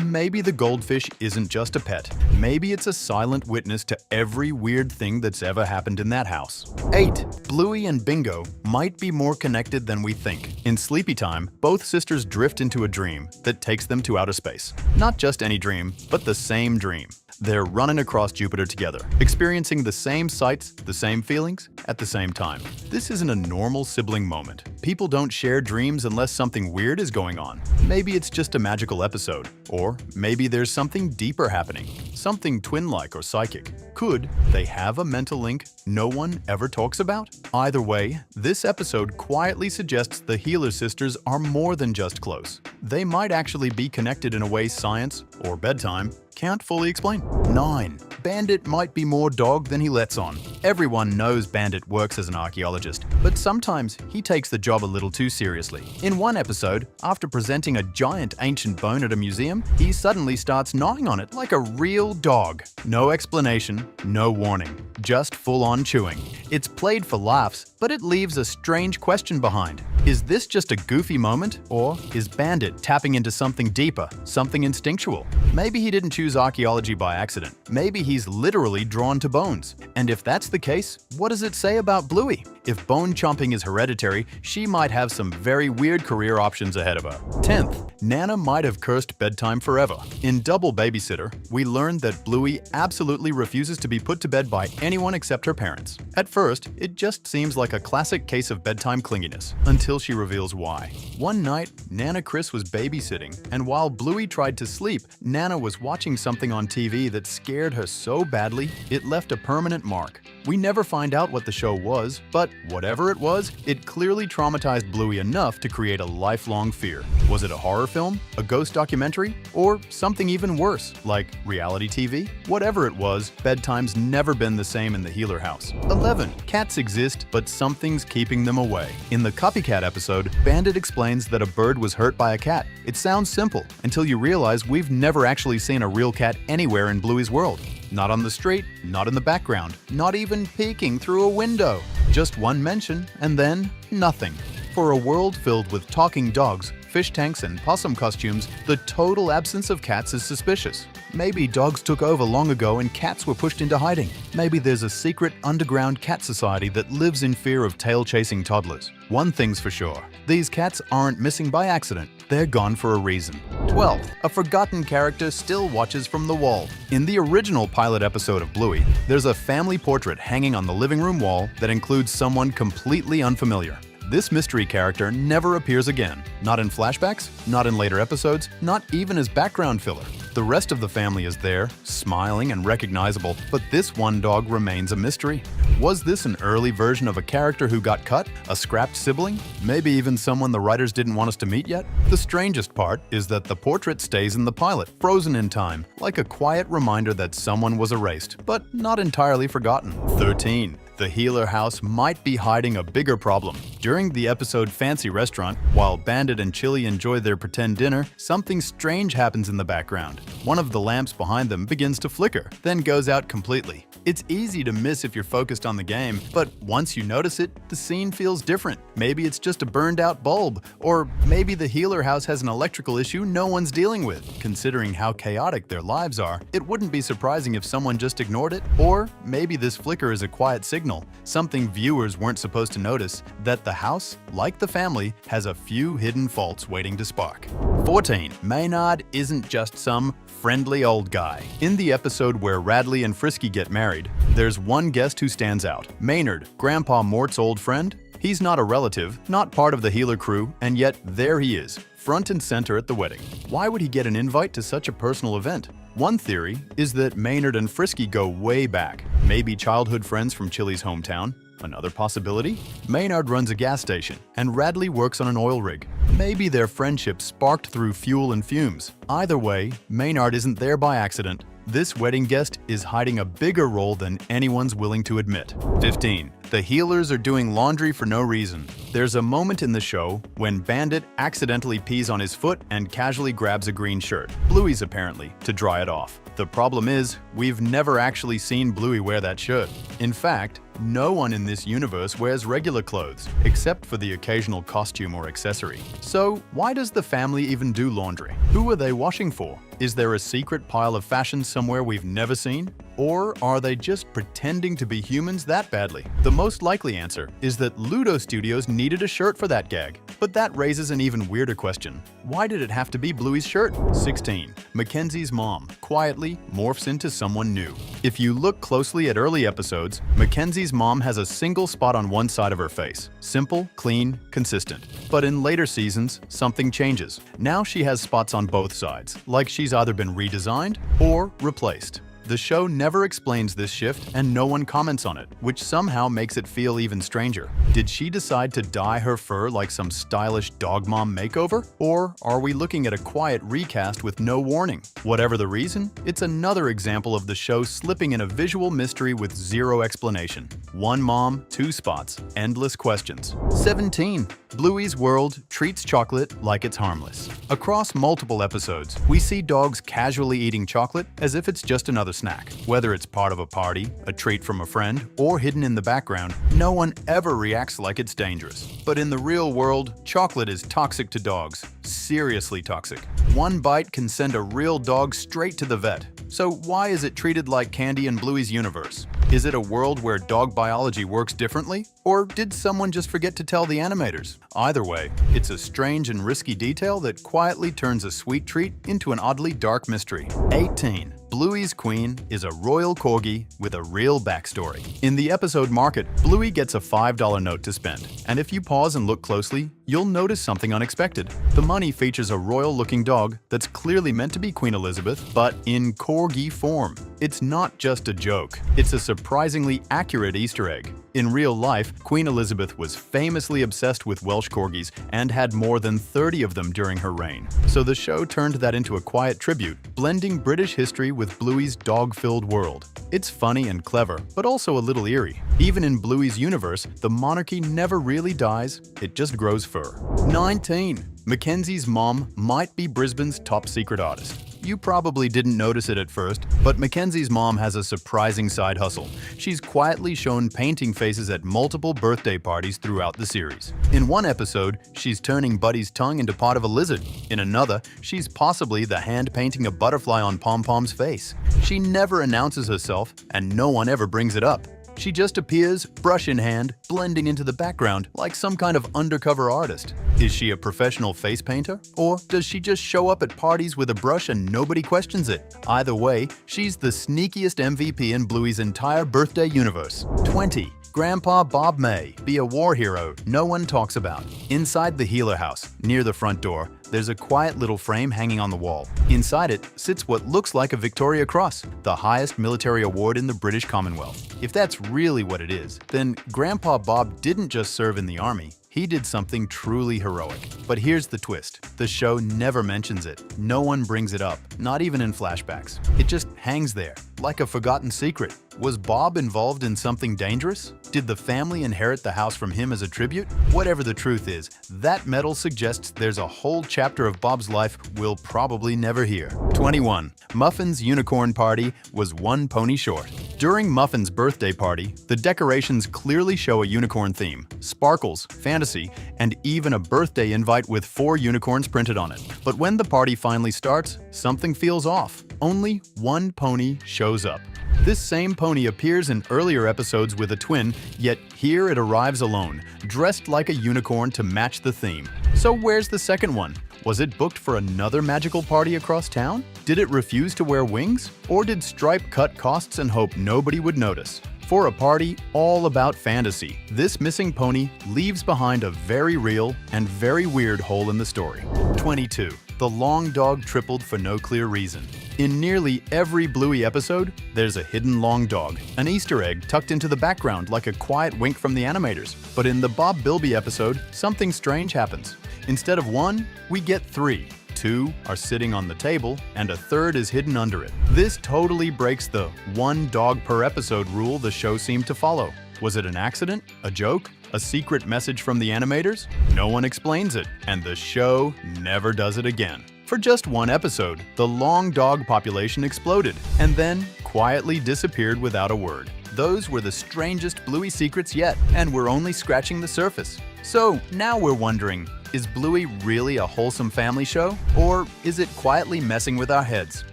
Speaker 1: Maybe the goldfish isn't just a pet. Maybe it's a silent witness to every weird thing that's ever happened in that house. 8. Bluey and Bingo might be more connected than we think. In Sleepy Time, both sisters drift into a dream that takes them to outer space. Not just any dream, but the same dream. They're running across Jupiter together, experiencing the same sights, the same feelings, at the same time. This isn't a normal sibling moment. People don't share dreams unless something weird is going on. Maybe it's just a magical episode, or maybe there's something deeper happening, something twin-like or psychic. Could they have a mental link no one ever talks about? Either way, this episode quietly suggests the Healer sisters are more than just close. They might actually be connected in a way science, or bedtime, can't fully explain. 9. Bandit might be more dog than he lets on. Everyone knows Bandit works as an archaeologist, but sometimes he takes the job a little too seriously. In one episode, after presenting a giant ancient bone at a museum, he suddenly starts gnawing on it like a real dog. No explanation, no warning, just full-on chewing. It's played for laughs, but it leaves a strange question behind. Is this just a goofy moment, or is Bandit tapping into something deeper, something instinctual? Maybe he didn't choose archaeology by accident. Maybe he's literally drawn to bones. And if that's the case, what does it say about Bluey? If bone chomping is hereditary, she might have some very weird career options ahead of her. 10th, Nana might have cursed Bedtime forever. In Double Babysitter, we learned that Bluey absolutely refuses to be put to bed by anyone except her parents. At first, it just seems like a classic case of bedtime clinginess, until she reveals why. One night, Nana Chris was babysitting, and while Bluey tried to sleep, Nana was watching something on TV that scared her so badly, it left a permanent mark. We never find out what the show was, but whatever it was, it clearly traumatized Bluey enough to create a lifelong fear. Was it a horror film, a ghost documentary, or something even worse, like reality TV? Whatever it was, bedtime's never been the same in the Healer house. 11. Cats exist, but something's keeping them away. In the Copycat episode, Bandit explains that a bird was hurt by a cat. It sounds simple, until you realize we've never actually seen a real cat anywhere in Bluey's world. Not on the street, not in the background, not even peeking through a window. Just one mention, and then nothing. For a world filled with talking dogs, fish tanks, and possum costumes, the total absence of cats is suspicious. Maybe dogs took over long ago and cats were pushed into hiding. Maybe there's a secret underground cat society that lives in fear of tail-chasing toddlers. One thing's for sure, these cats aren't missing by accident. They're gone for a reason. 12. A forgotten character still watches from the wall. In the original pilot episode of Bluey, there's a family portrait hanging on the living room wall that includes someone completely unfamiliar. This mystery character never appears again. Not in flashbacks, not in later episodes, not even as background filler. The rest of the family is there, smiling and recognizable, but this one dog remains a mystery. Was this an early version of a character who got cut? A scrapped sibling? Maybe even someone the writers didn't want us to meet yet? The strangest part is that the portrait stays in the pilot, frozen in time, like a quiet reminder that someone was erased, but not entirely forgotten. 13. The Healer house might be hiding a bigger problem. During the episode Fancy Restaurant, while Bandit and Chili enjoy their pretend dinner, something strange happens in the background. One of the lamps behind them begins to flicker, then goes out completely. It's easy to miss if you're focused on the game, but once you notice it, the scene feels different. Maybe it's just a burned out bulb, or maybe the Healer house has an electrical issue no one's dealing with. Considering how chaotic their lives are, it wouldn't be surprising if someone just ignored it. Or maybe this flicker is a quiet signal, something viewers weren't supposed to notice, that the house, like the family, has a few hidden faults waiting to spark. 14. Maynard isn't just some friendly old guy. In the episode where Radley and Frisky get married, there's one guest who stands out. Maynard, Grandpa Mort's old friend. He's not a relative, not part of the Healer crew, and yet there he is, front and center at the wedding. Why would he get an invite to such a personal event? One theory is that Maynard and Frisky go way back, maybe childhood friends from Chili's hometown. Another possibility? Maynard runs a gas station, and Radley works on an oil rig. Maybe their friendship sparked through fuel and fumes. Either way, Maynard isn't there by accident. This wedding guest is hiding a bigger role than anyone's willing to admit. 15. The Healers are doing laundry for no reason. There's a moment in the show when Bandit accidentally pees on his foot and casually grabs a green shirt, Bluey's apparently, to dry it off. The problem is, we've never actually seen Bluey wear that shirt. In fact, no one in this universe wears regular clothes, except for the occasional costume or accessory. So, why does the family even do laundry? Who are they washing for? Is there a secret pile of fashion somewhere we've never seen? Or are they just pretending to be humans that badly? The most likely answer is that Ludo Studios needed a shirt for that gag. But that raises an even weirder question. Why did it have to be Bluey's shirt? 16. Mackenzie's mom quietly morphs into someone new. If you look closely at early episodes, Mackenzie's mom has a single spot on one side of her face. Simple, clean, consistent. But in later seasons, something changes. Now she has spots on both sides, like she's either been redesigned or replaced. The show never explains this shift and no one comments on it, which somehow makes it feel even stranger. Did she decide to dye her fur like some stylish dog mom makeover? Or are we looking at a quiet recast with no warning? Whatever the reason, it's another example of the show slipping in a visual mystery with zero explanation. One mom, two spots, endless questions. 17. Bluey's world treats chocolate like it's harmless. Across multiple episodes, we see dogs casually eating chocolate as if it's just another snack. Whether it's part of a party, a treat from a friend, or hidden in the background, no one ever reacts like it's dangerous. But in the real world, chocolate is toxic to dogs. Seriously toxic. One bite can send a real dog straight to the vet. So why is it treated like candy in Bluey's universe? Is it a world where dog biology works differently? Or did someone just forget to tell the animators? Either way, it's a strange and risky detail that quietly turns a sweet treat into an oddly dark mystery. 18. Bluey's queen is a royal corgi with a real backstory. In the episode Market, Bluey gets a $5 note to spend, and if you pause and look closely, you'll notice something unexpected. The money features a royal-looking dog that's clearly meant to be Queen Elizabeth, but in corgi form. It's not just a joke, it's a surprisingly accurate Easter egg. In real life, Queen Elizabeth was famously obsessed with Welsh corgis and had more than 30 of them during her reign. So the show turned that into a quiet tribute, blending British history with Bluey's dog-filled world. It's funny and clever, but also a little eerie. Even in Bluey's universe, the monarchy never really dies, it just grows fur. 19. Mackenzie's mom might be Brisbane's top secret artist. You probably didn't notice it at first, but Mackenzie's mom has a surprising side hustle. She's quietly shown painting faces at multiple birthday parties throughout the series. In one episode, she's turning Buddy's tongue into part of a lizard. In another, she's possibly the hand painting a butterfly on Pom-Pom's face. She never announces herself, and no one ever brings it up. She just appears, brush in hand, blending into the background like some kind of undercover artist. Is she a professional face painter? Or does she just show up at parties with a brush and nobody questions it? Either way, she's the sneakiest MVP in Bluey's entire birthday universe. 20. Grandpa Bob may be a war hero no one talks about. Inside the healer house, near the front door, there's a quiet little frame hanging on the wall. Inside it sits what looks like a Victoria Cross, the highest military award in the British Commonwealth. If that's really what it is, then Grandpa Bob didn't just serve in the army. He did something truly heroic. But here's the twist. The show never mentions it. No one brings it up, not even in flashbacks. It just hangs there, like a forgotten secret. Was Bob involved in something dangerous? Did the family inherit the house from him as a tribute? Whatever the truth is, that medal suggests there's a whole chapter of Bob's life we'll probably never hear. 21. Muffin's unicorn party was one pony short. During Muffin's birthday party, the decorations clearly show a unicorn theme, sparkles, fantasy, and even a birthday invite with 4 unicorns printed on it. But when the party finally starts, something feels off. Only one pony shows up. This same pony appears in earlier episodes with a twin, yet here it arrives alone, dressed like a unicorn to match the theme. So where's the second one? Was it booked for another magical party across town? Did it refuse to wear wings? Or did Stripe cut costs and hope nobody would notice? For a party all about fantasy, this missing pony leaves behind a very real and very weird hole in the story. 22. The long dog tripled for no clear reason. In nearly every Bluey episode, there's a hidden long dog, an Easter egg tucked into the background like a quiet wink from the animators. But in the Bob Bilby episode, something strange happens. Instead of 1, we get 3. 2 are sitting on the table, and a third is hidden under it. This totally breaks the 1 dog per episode rule the show seemed to follow. Was it an accident? A joke? A secret message from the animators? No one explains it, and the show never does it again. For just 1 episode, the long dog population exploded, and then quietly disappeared without a word. Those were the strangest Bluey secrets yet, and we're only scratching the surface. So now we're wondering, is Bluey really a wholesome family show? Or is it quietly messing with our heads?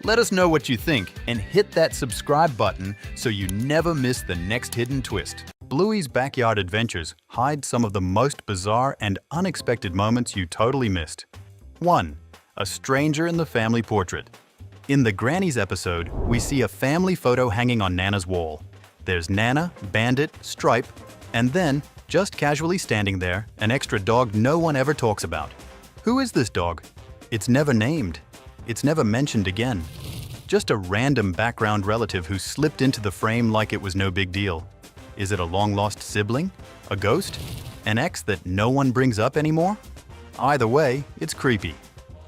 Speaker 1: Let us know what you think and hit that subscribe button so you never miss the next hidden twist. Bluey's Backyard Adventures hide some of the most bizarre and unexpected moments you totally missed. 1. A stranger in the family portrait. In the Grannies episode, we see a family photo hanging on Nana's wall. There's Nana, Bandit, Stripe, and then, just casually standing there, an extra dog no one ever talks about. Who is this dog? It's never named. It's never mentioned again. Just a random background relative who slipped into the frame like it was no big deal. Is it a long-lost sibling? A ghost? An ex that no one brings up anymore? Either way, it's creepy.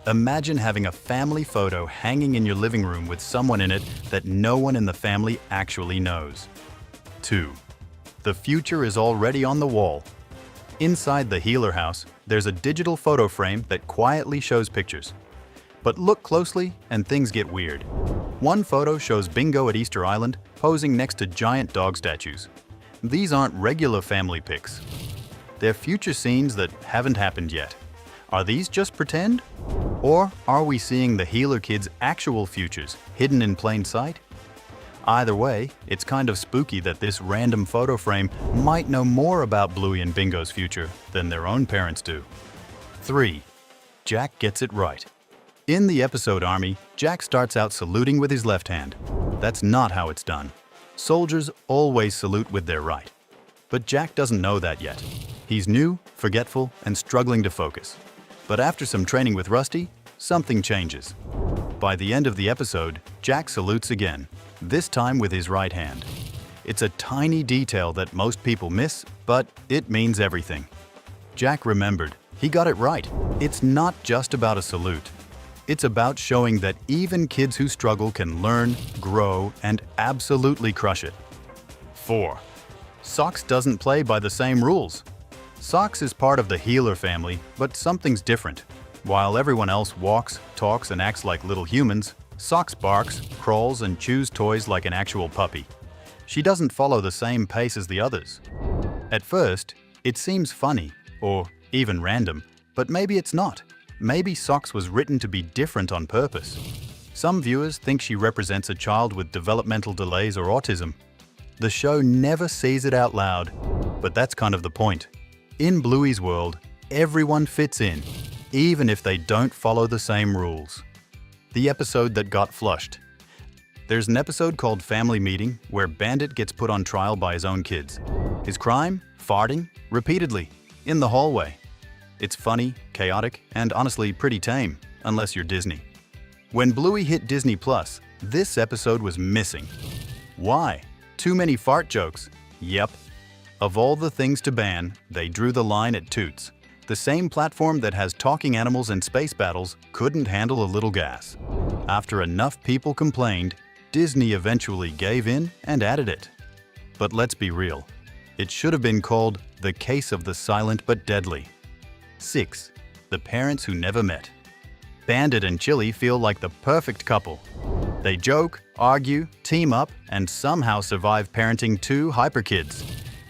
Speaker 1: Imagine having a family photo hanging in your living room with someone in it that no one in the family actually knows. 2. The future is already on the wall. Inside the Healer house, there's a digital photo frame that quietly shows pictures. But look closely and things get weird. One photo shows Bingo at Easter Island posing next to giant dog statues. These aren't regular family pics. They're future scenes that haven't happened yet. Are these just pretend? Or are we seeing the Healer kids' actual futures hidden in plain sight? Either way, it's kind of spooky that this random photo frame might know more about Bluey and Bingo's future than their own parents do. 3. Jack gets it right. In the episode Army, Jack starts out saluting with his left hand. That's not how it's done. Soldiers always salute with their right. But Jack doesn't know that yet. He's new, forgetful, and struggling to focus. But after some training with Rusty, something changes. By the end of the episode, Jack salutes again, this time with his right hand. It's a tiny detail that most people miss, but it means everything. Jack remembered. He got it right. It's not just about a salute. It's about showing that even kids who struggle can learn, grow, and absolutely crush it. 4. Socks doesn't play by the same rules. Socks is part of the Healer family, but something's different. While everyone else walks, talks, and acts like little humans, Socks barks, crawls, and chews toys like an actual puppy. She doesn't follow the same pace as the others. At first, it seems funny, or even random, but maybe it's not. Maybe Socks was written to be different on purpose. Some viewers think she represents a child with developmental delays or autism. The show never says it out loud, but that's kind of the point. In Bluey's world, everyone fits in, even if they don't follow the same rules. The episode that got flushed. There's an episode called Family Meeting where Bandit gets put on trial by his own kids. His crime? Farting, repeatedly, in the hallway. It's funny, chaotic, and honestly pretty tame, unless you're Disney. When Bluey hit Disney+, this episode was missing. Why? Too many fart jokes? Yep. Of all the things to ban, they drew the line at Toots. The same platform that has talking animals and space battles couldn't handle a little gas. After enough people complained, Disney eventually gave in and added it. But let's be real. It should have been called The Case of the Silent but Deadly. 6. The Parents Who Never Met. Bandit and Chili feel like the perfect couple. They joke, argue, team up, and somehow survive parenting 2 hyperkids.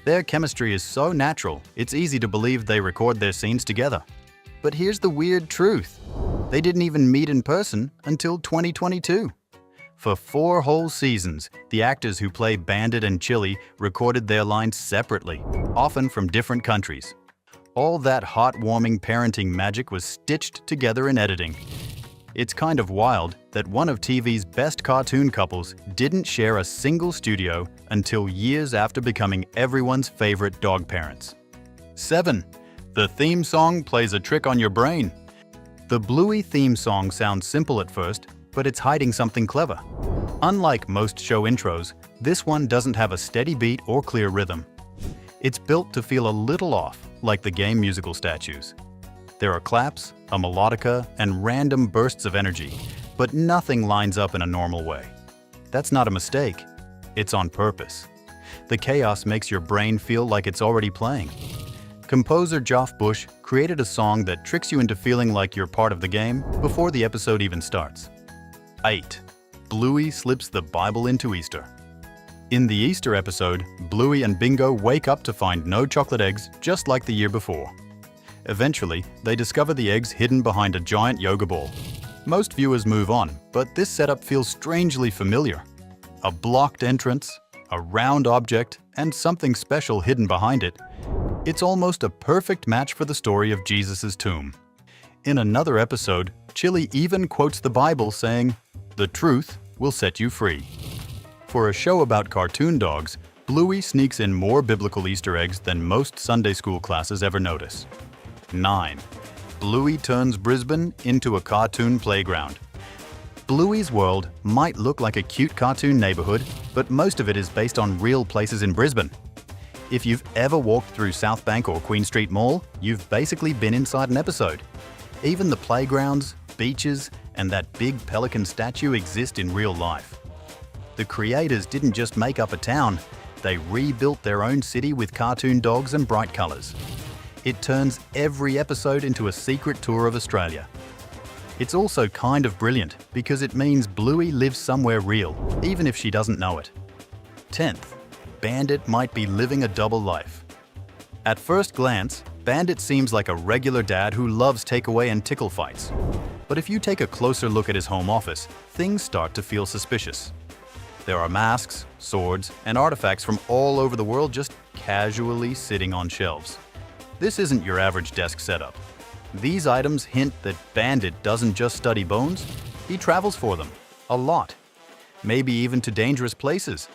Speaker 1: Their chemistry is so natural, it's easy to believe they record their scenes together. But here's the weird truth. They didn't even meet in person until 2022. For 4 whole seasons, the actors who play Bandit and Chili recorded their lines separately, often from different countries. All that heartwarming parenting magic was stitched together in editing. It's kind of wild that one of TV's best cartoon couples didn't share a single studio until years after becoming everyone's favorite dog parents. 7. The theme song plays a trick on your brain. The Bluey theme song sounds simple at first, but it's hiding something clever. Unlike most show intros, this one doesn't have a steady beat or clear rhythm. It's built to feel a little off, like the game musical statues. There are claps, a melodica, and random bursts of energy, but nothing lines up in a normal way. That's not a mistake. It's on purpose. The chaos makes your brain feel like it's already playing. Composer Geoff Bush created a song that tricks you into feeling like you're part of the game before the episode even starts. 8. Bluey slips the Bible into Easter. In the Easter episode, Bluey and Bingo wake up to find no chocolate eggs, just like the year before. Eventually, they discover the eggs hidden behind a giant yoga ball. Most viewers move on, but this setup feels strangely familiar. A blocked entrance, a round object, and something special hidden behind it. It's almost a perfect match for the story of Jesus' tomb. In another episode, Chili even quotes the Bible saying, "The truth will set you free." For a show about cartoon dogs, Bluey sneaks in more biblical Easter eggs than most Sunday school classes ever notice. 9. Bluey turns Brisbane into a cartoon playground. Bluey's world might look like a cute cartoon neighborhood, but most of it is based on real places in Brisbane. If you've ever walked through South Bank or Queen Street Mall, you've basically been inside an episode. Even the playgrounds, beaches, and that big pelican statue exist in real life. The creators didn't just make up a town, they rebuilt their own city with cartoon dogs and bright colors. It turns every episode into a secret tour of Australia. It's also kind of brilliant because it means Bluey lives somewhere real, even if she doesn't know it. 10th, Bandit might be living a double life. At first glance, Bandit seems like a regular dad who loves takeaway and tickle fights. But if you take a closer look at his home office, things start to feel suspicious. There are masks, swords, and artifacts from all over the world just casually sitting on shelves. This isn't your average desk setup. These items hint that Bandit doesn't just study bones, he travels for them. A lot. Maybe even to dangerous places.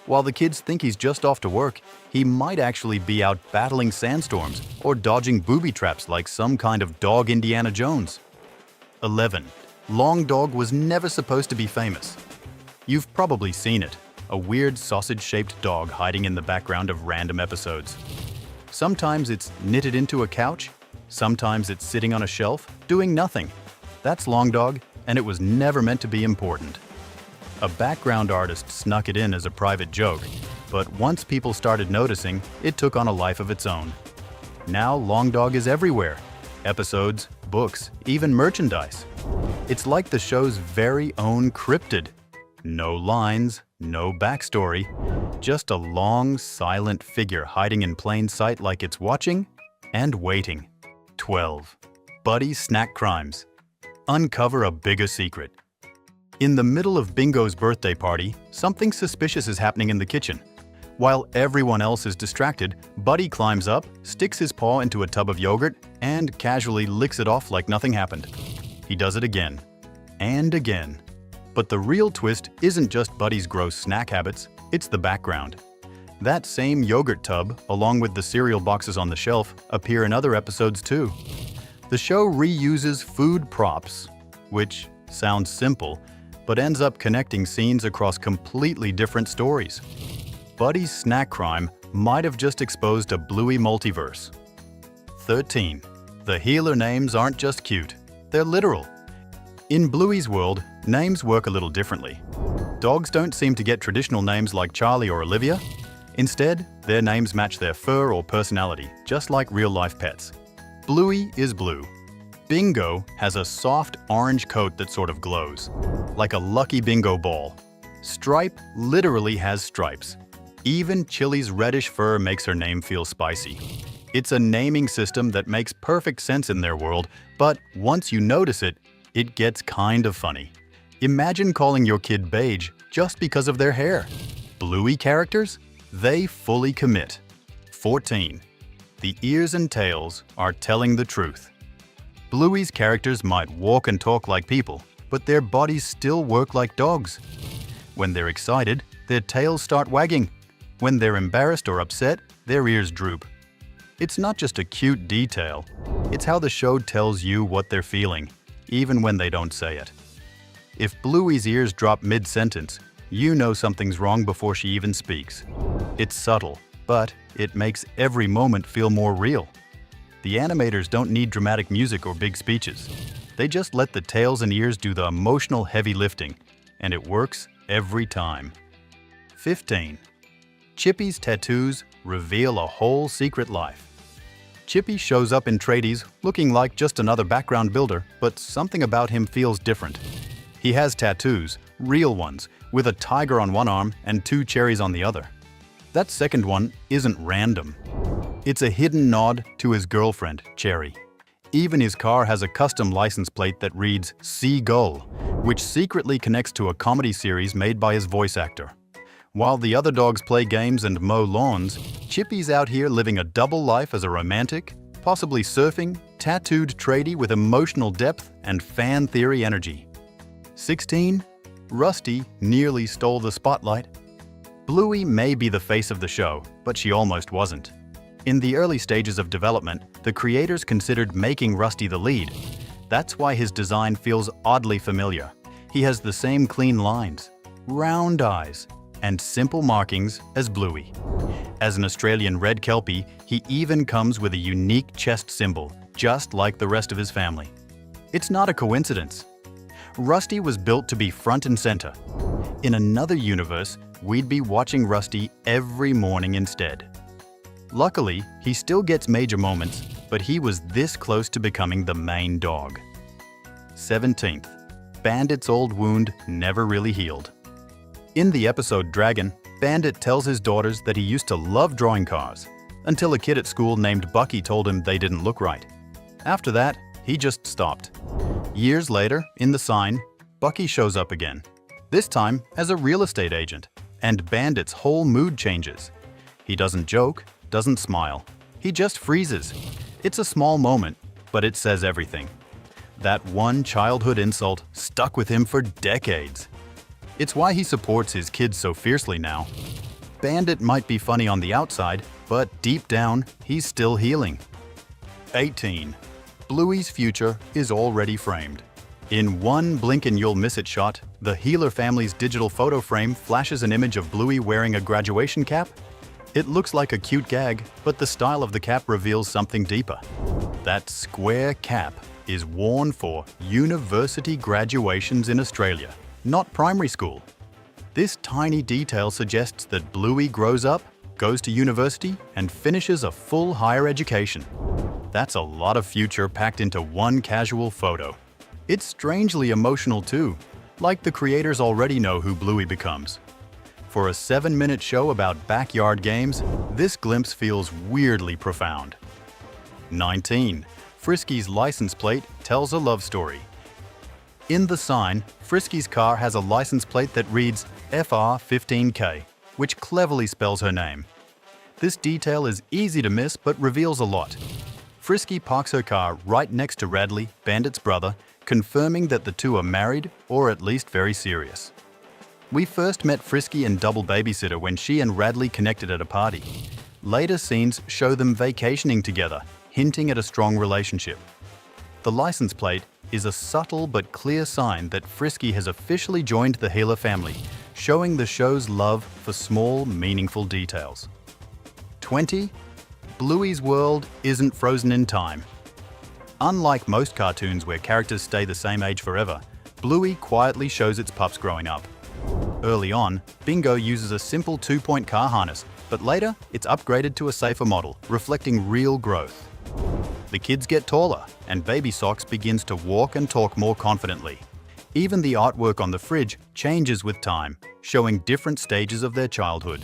Speaker 1: While the kids think he's just off to work, he might actually be out battling sandstorms or dodging booby traps like some kind of dog Indiana Jones. 11. Long Dog was never supposed to be famous. You've probably seen it, a weird sausage-shaped dog hiding in the background of random episodes. Sometimes it's knitted into a couch, sometimes it's sitting on a shelf, doing nothing. That's Long Dog, and it was never meant to be important. A background artist snuck it in as a private joke, but once people started noticing, it took on a life of its own. Now Long Dog is everywhere. Episodes, books, even merchandise. It's like the show's very own cryptid. No lines, no backstory, just a long, silent figure hiding in plain sight like it's watching and waiting. 12. Buddy's Snack Crimes. Uncover a bigger secret. In the middle of Bingo's birthday party, something suspicious is happening in the kitchen. While everyone else is distracted, Buddy climbs up, sticks his paw into a tub of yogurt, and casually licks it off like nothing happened. He does it again. And again. But the real twist isn't just Buddy's gross snack habits, it's the background. That same yogurt tub, along with the cereal boxes on the shelf, appear in other episodes too. The show reuses food props, which sounds simple, but ends up connecting scenes across completely different stories. Buddy's snack crime might have just exposed a Bluey multiverse. 13. The healer names aren't just cute, they're literal. In Bluey's world, names work a little differently. Dogs don't seem to get traditional names like Charlie or Olivia. Instead, their names match their fur or personality, just like real-life pets. Bluey is blue. Bingo has a soft orange coat that sort of glows, like a lucky bingo ball. Stripe literally has stripes. Even Chili's reddish fur makes her name feel spicy. It's a naming system that makes perfect sense in their world, but once you notice it, it gets kind of funny. Imagine calling your kid Beige just because of their hair. Bluey characters? They fully commit. 14. The ears and tails are telling the truth. Bluey's characters might walk and talk like people, but their bodies still work like dogs. When they're excited, their tails start wagging. When they're embarrassed or upset, their ears droop. It's not just a cute detail, it's how the show tells you what they're feeling, even when they don't say it. If Bluey's ears drop mid-sentence, you know something's wrong before she even speaks. It's subtle, but it makes every moment feel more real. The animators don't need dramatic music or big speeches. They just let the tails and ears do the emotional heavy lifting, and it works every time. 15. Chippy's tattoos reveal a whole secret life. Chippy shows up in tradies looking like just another background builder, but something about him feels different. He has tattoos, real ones, with a tiger on one arm and 2 cherries on the other. That second one isn't random. It's a hidden nod to his girlfriend, Cherry. Even his car has a custom license plate that reads Seagull, which secretly connects to a comedy series made by his voice actor. While the other dogs play games and mow lawns, Chippy's out here living a double life as a romantic, possibly surfing, tattooed tradie with emotional depth and fan theory energy. 16. Rusty nearly stole the spotlight. Bluey may be the face of the show, but she almost wasn't. In the early stages of development, the creators considered making Rusty the lead. That's why his design feels oddly familiar. He has the same clean lines, round eyes, and simple markings as Bluey. As an Australian red kelpie, he even comes with a unique chest symbol, just like the rest of his family. It's not a coincidence. Rusty was built to be front and center. In another universe, we'd be watching Rusty every morning instead. Luckily, he still gets major moments, but he was this close to becoming the main dog. 17th. Bandit's old wound never really healed. In the episode Dragon, Bandit tells his daughters that he used to love drawing cars, until a kid at school named Bucky told him they didn't look right. After that, he just stopped. Years later, in The Sign, Bucky shows up again, this time as a real estate agent, and Bandit's whole mood changes. He doesn't joke, doesn't smile. He just freezes. It's a small moment, but it says everything. That one childhood insult stuck with him for decades. It's why he supports his kids so fiercely now. Bandit might be funny on the outside, but deep down, he's still healing. 18. Bluey's future is already framed. In one blink and you'll miss it shot, the Healer family's digital photo frame flashes an image of Bluey wearing a graduation cap. It looks like a cute gag, but the style of the cap reveals something deeper. That square cap is worn for university graduations in Australia, not primary school. This tiny detail suggests that Bluey grows up, goes to university, and finishes a full higher education. That's a lot of future packed into one casual photo. It's strangely emotional too, like the creators already know who Bluey becomes. For a 7-minute show about backyard games, this glimpse feels weirdly profound. 19. Frisky's license plate tells a love story. In The Sign, Frisky's car has a license plate that reads FR15K, which cleverly spells her name. This detail is easy to miss but reveals a lot. Frisky parks her car right next to Radley, Bandit's brother, confirming that the two are married or at least very serious. We first met Frisky and Double Babysitter when she and Radley connected at a party. Later scenes show them vacationing together, hinting at a strong relationship. The license plate is a subtle but clear sign that Frisky has officially joined the Healer family, showing the show's love for small, meaningful details. 20. Bluey's world isn't frozen in time. Unlike most cartoons where characters stay the same age forever, Bluey quietly shows its pups growing up. Early on, Bingo uses a simple 2-point car harness, but later it's upgraded to a safer model, reflecting real growth. The kids get taller, and Baby Socks begins to walk and talk more confidently. Even the artwork on the fridge changes with time, showing different stages of their childhood.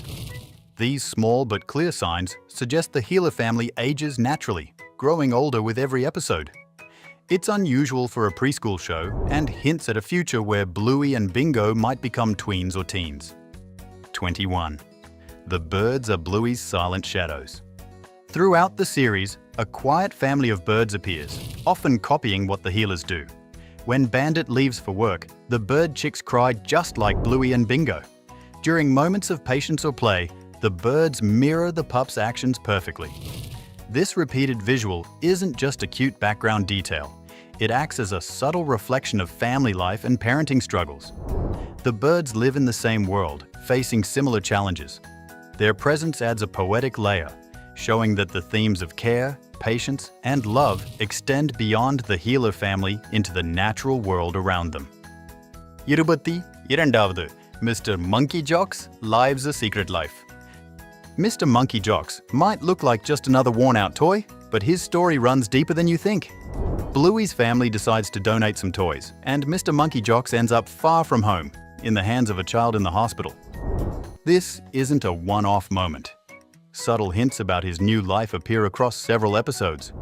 Speaker 1: These small but clear signs suggest the Healer family ages naturally, growing older with every episode. It's unusual for a preschool show and hints at a future where Bluey and Bingo might become tweens or teens. 21. The birds are Bluey's silent shadows. Throughout the series, a quiet family of birds appears, often copying what the Healers do. When Bandit leaves for work, the bird chicks cry just like Bluey and Bingo. During moments of patience or play, the birds mirror the pups' actions perfectly. This repeated visual isn't just a cute background detail. It acts as a subtle reflection of family life and parenting struggles. The birds live in the same world, facing similar challenges. Their presence adds a poetic layer, showing that the themes of care, patience, and love extend beyond the Healer family into the natural world around them. 22. Mr. Monkey Jocks lives a secret life. Mr. Monkey Jocks might look like just another worn-out toy, but his story runs deeper than you think. Bluey's family decides to donate some toys, and Mr. Monkey Jocks ends up far from home, in the hands of a child in the hospital. This isn't a one-off moment. Subtle hints about his new life appear across several episodes.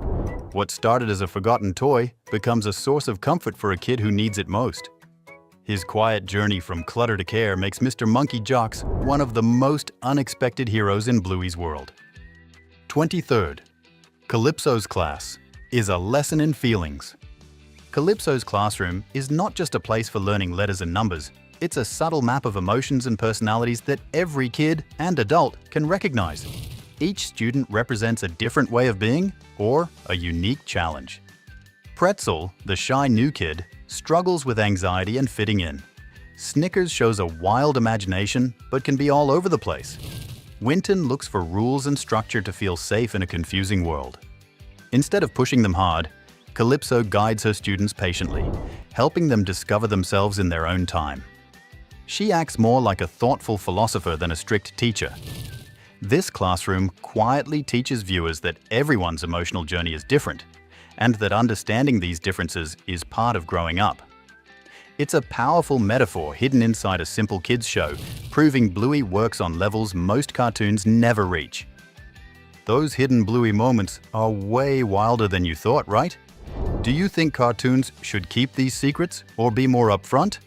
Speaker 1: what started as a forgotten toy becomes a source of comfort for a kid who needs it most. His quiet journey from clutter to care makes Mr. Monkey Jocks one of the most unexpected heroes in Bluey's world. 23rd. Calypso's class is a lesson in feelings. Calypso's classroom is not just a place for learning letters and numbers. It's a subtle map of emotions and personalities that every kid and adult can recognize. Each student represents a different way of being or a unique challenge. Pretzel, the shy new kid, struggles with anxiety and fitting in. Snickers shows a wild imagination but can be all over the place. Winton looks for rules and structure to feel safe in a confusing world. Instead of pushing them hard, Calypso guides her students patiently, helping them discover themselves in their own time. She acts more like a thoughtful philosopher than a strict teacher. This classroom quietly teaches viewers that everyone's emotional journey is different, and that understanding these differences is part of growing up. It's a powerful metaphor hidden inside a simple kids show, proving Bluey works on levels most cartoons never reach. Those hidden Bluey moments are way wilder than you thought, right? Do you think cartoons should keep these secrets or be more upfront?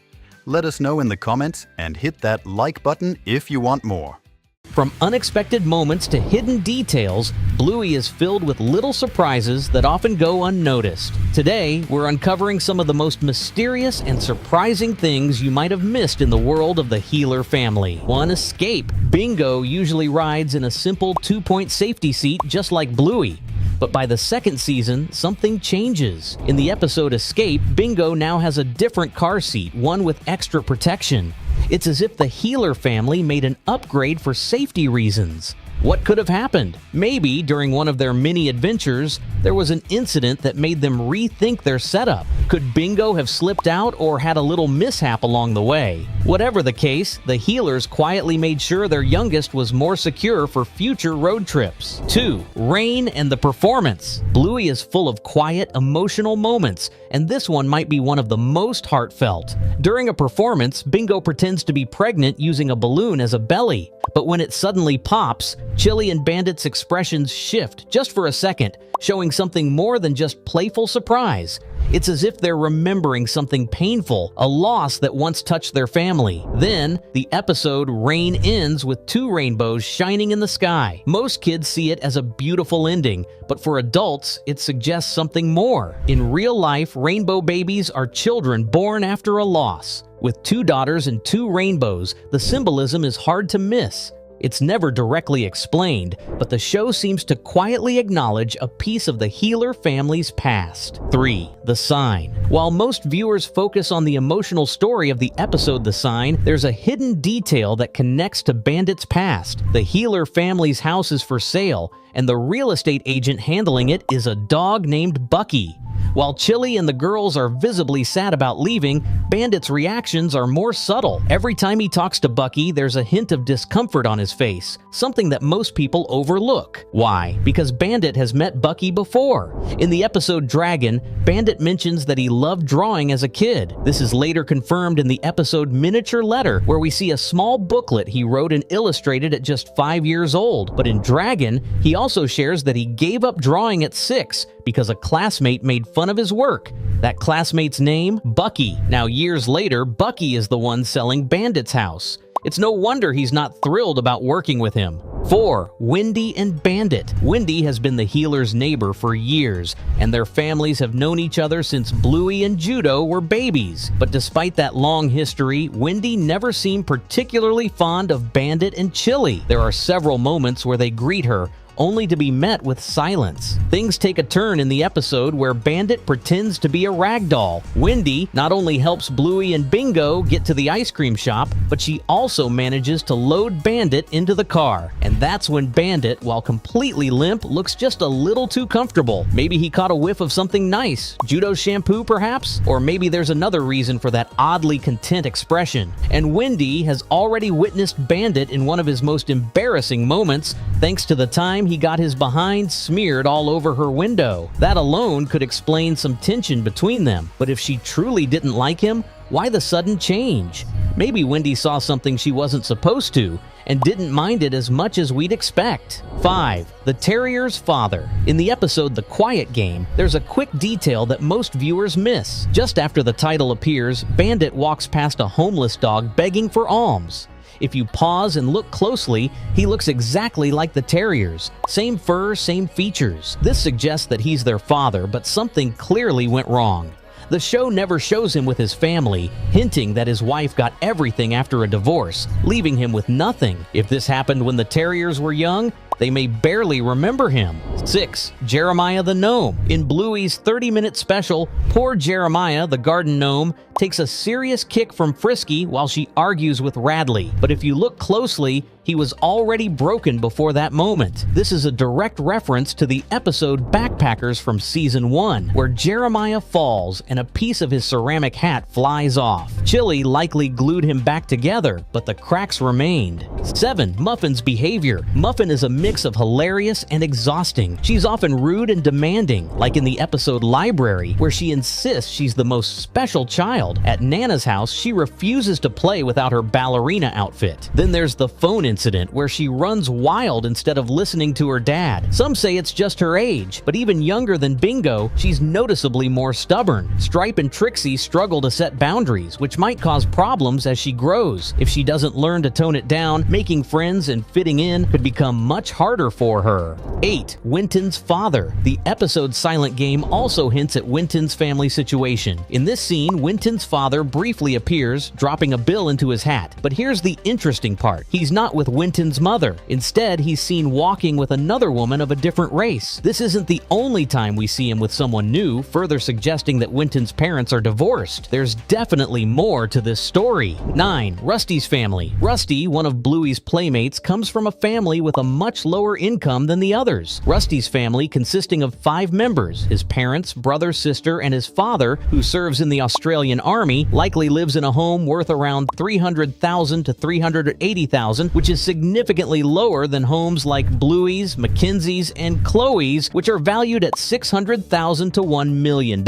Speaker 1: Let us know in the comments and hit that like button if you want more.
Speaker 2: From unexpected moments to hidden details, Bluey is filled with little surprises that often go unnoticed. Today, we're uncovering some of the most mysterious and surprising things you might have missed in the world of the Heeler family. 1. Escape. Bingo usually rides in a simple 2-point safety seat just like Bluey. But by the second season, something changes. In the episode Escape, Bingo now has a different car seat, one with extra protection. It's as if the Heeler family made an upgrade for safety reasons. What could have happened? Maybe during one of their mini adventures, there was an incident that made them rethink their setup. Could Bingo have slipped out or had a little mishap along the way? Whatever the case, the Heelers quietly made sure their youngest was more secure for future road trips. 2. Rain and the performance. Bluey is full of quiet, emotional moments, and this one might be one of the most heartfelt. During a performance, Bingo pretends to be pregnant using a balloon as a belly. But when it suddenly pops, Chili and Bandit's expressions shift just for a second, showing something more than just playful surprise. It's as if they're remembering something painful, a loss that once touched their family. Then, the episode Rain ends with 2 rainbows shining in the sky. Most kids see it as a beautiful ending, but for adults, it suggests something more. In real life, rainbow babies are children born after a loss. With 2 daughters and 2 rainbows, the symbolism is hard to miss. It's never directly explained, but the show seems to quietly acknowledge a piece of the Heeler family's past. 3. The Sign. While most viewers focus on the emotional story of the episode The Sign, there's a hidden detail that connects to Bandit's past. The Heeler family's house is for sale, and the real estate agent handling it is a dog named Bucky. While Chili and the girls are visibly sad about leaving, Bandit's reactions are more subtle. Every time he talks to Bucky, there's a hint of discomfort on his face, something that most people overlook. Why? Because Bandit has met Bucky before. In the episode Dragon, Bandit mentions that he loved drawing as a kid. This is later confirmed in the episode Miniature Letter, where we see a small booklet he wrote and illustrated at just 5 years old. But in Dragon, he also shares that he gave up drawing at 6 because a classmate made fun of his work. That classmate's name? Bucky. Now, years later, Bucky is the one selling Bandit's house. It's no wonder he's not thrilled about working with him. 4. Wendy and Bandit. Wendy has been the Heeler's neighbor for years, and their families have known each other since Bluey and Judo were babies. But despite that long history, Wendy never seemed particularly fond of Bandit and Chili. There are several moments where they greet her, only to be met with silence. Things take a turn in the episode where Bandit pretends to be a ragdoll. Wendy not only helps Bluey and Bingo get to the ice cream shop, but she also manages to load Bandit into the car. And that's when Bandit, while completely limp, looks just a little too comfortable. Maybe he caught a whiff of something nice. Judo shampoo, perhaps? Or maybe there's another reason for that oddly content expression. And Wendy has already witnessed Bandit in one of his most embarrassing moments, thanks to the time he got his behind smeared all over her window. That alone could explain some tension between them. But if she truly didn't like him, why the sudden change? Maybe Wendy saw something she wasn't supposed to and didn't mind it as much as we'd expect. 5. The Terrier's father. In the episode The Quiet Game, there's a quick detail that most viewers miss. Just after the title appears, Bandit walks past a homeless dog begging for alms. If you pause and look closely, he looks exactly like the Terriers. Same fur, same features. This suggests that he's their father, but something clearly went wrong. The show never shows him with his family, hinting that his wife got everything after a divorce, leaving him with nothing. If this happened when the Terriers were young, they may barely remember him. 6. Jeremiah the Gnome. In Bluey's 30-minute special, poor Jeremiah, the garden gnome, takes a serious kick from Frisky while she argues with Radley. But if you look closely, he was already broken before that moment. This is a direct reference to the episode Backpackers from Season 1, where Jeremiah falls and a piece of his ceramic hat flies off. Chili likely glued him back together, but the cracks remained. 7. Muffin's behavior. Muffin is a mix of hilarious and exhausting. She's often rude and demanding, like in the episode Library, where she insists she's the most special child. At Nana's house, she refuses to play without her ballerina outfit. Then there's the phone incident, where she runs wild instead of listening to her dad. Some say it's just her age, but even younger than Bingo, she's noticeably more stubborn. Stripe and Trixie struggle to set boundaries, which might cause problems as she grows. If she doesn't learn to tone it down, making friends and fitting in could become much harder for her. 8. Winton's father. The episode Silent Game also hints at Winton's family situation. In this scene, Winton's father briefly appears, dropping a bill into his hat. But here's the interesting part. He's not with Winton's mother. Instead, he's seen walking with another woman of a different race. This isn't the only time we see him with someone new, further suggesting that Winton's parents are divorced. There's definitely more to this story. 9. Rusty's family. Rusty, one of Bluey's playmates, comes from a family with a much lower income than the others. Rusty's family, consisting of 5 members, his parents, brother, sister, and his father, who serves in the Australian Army, likely lives in a home worth around $300,000 to $380,000, which is significantly lower than homes like Bluey's, Mackenzie's, and Chloe's, which are valued at $600,000 to $1 million.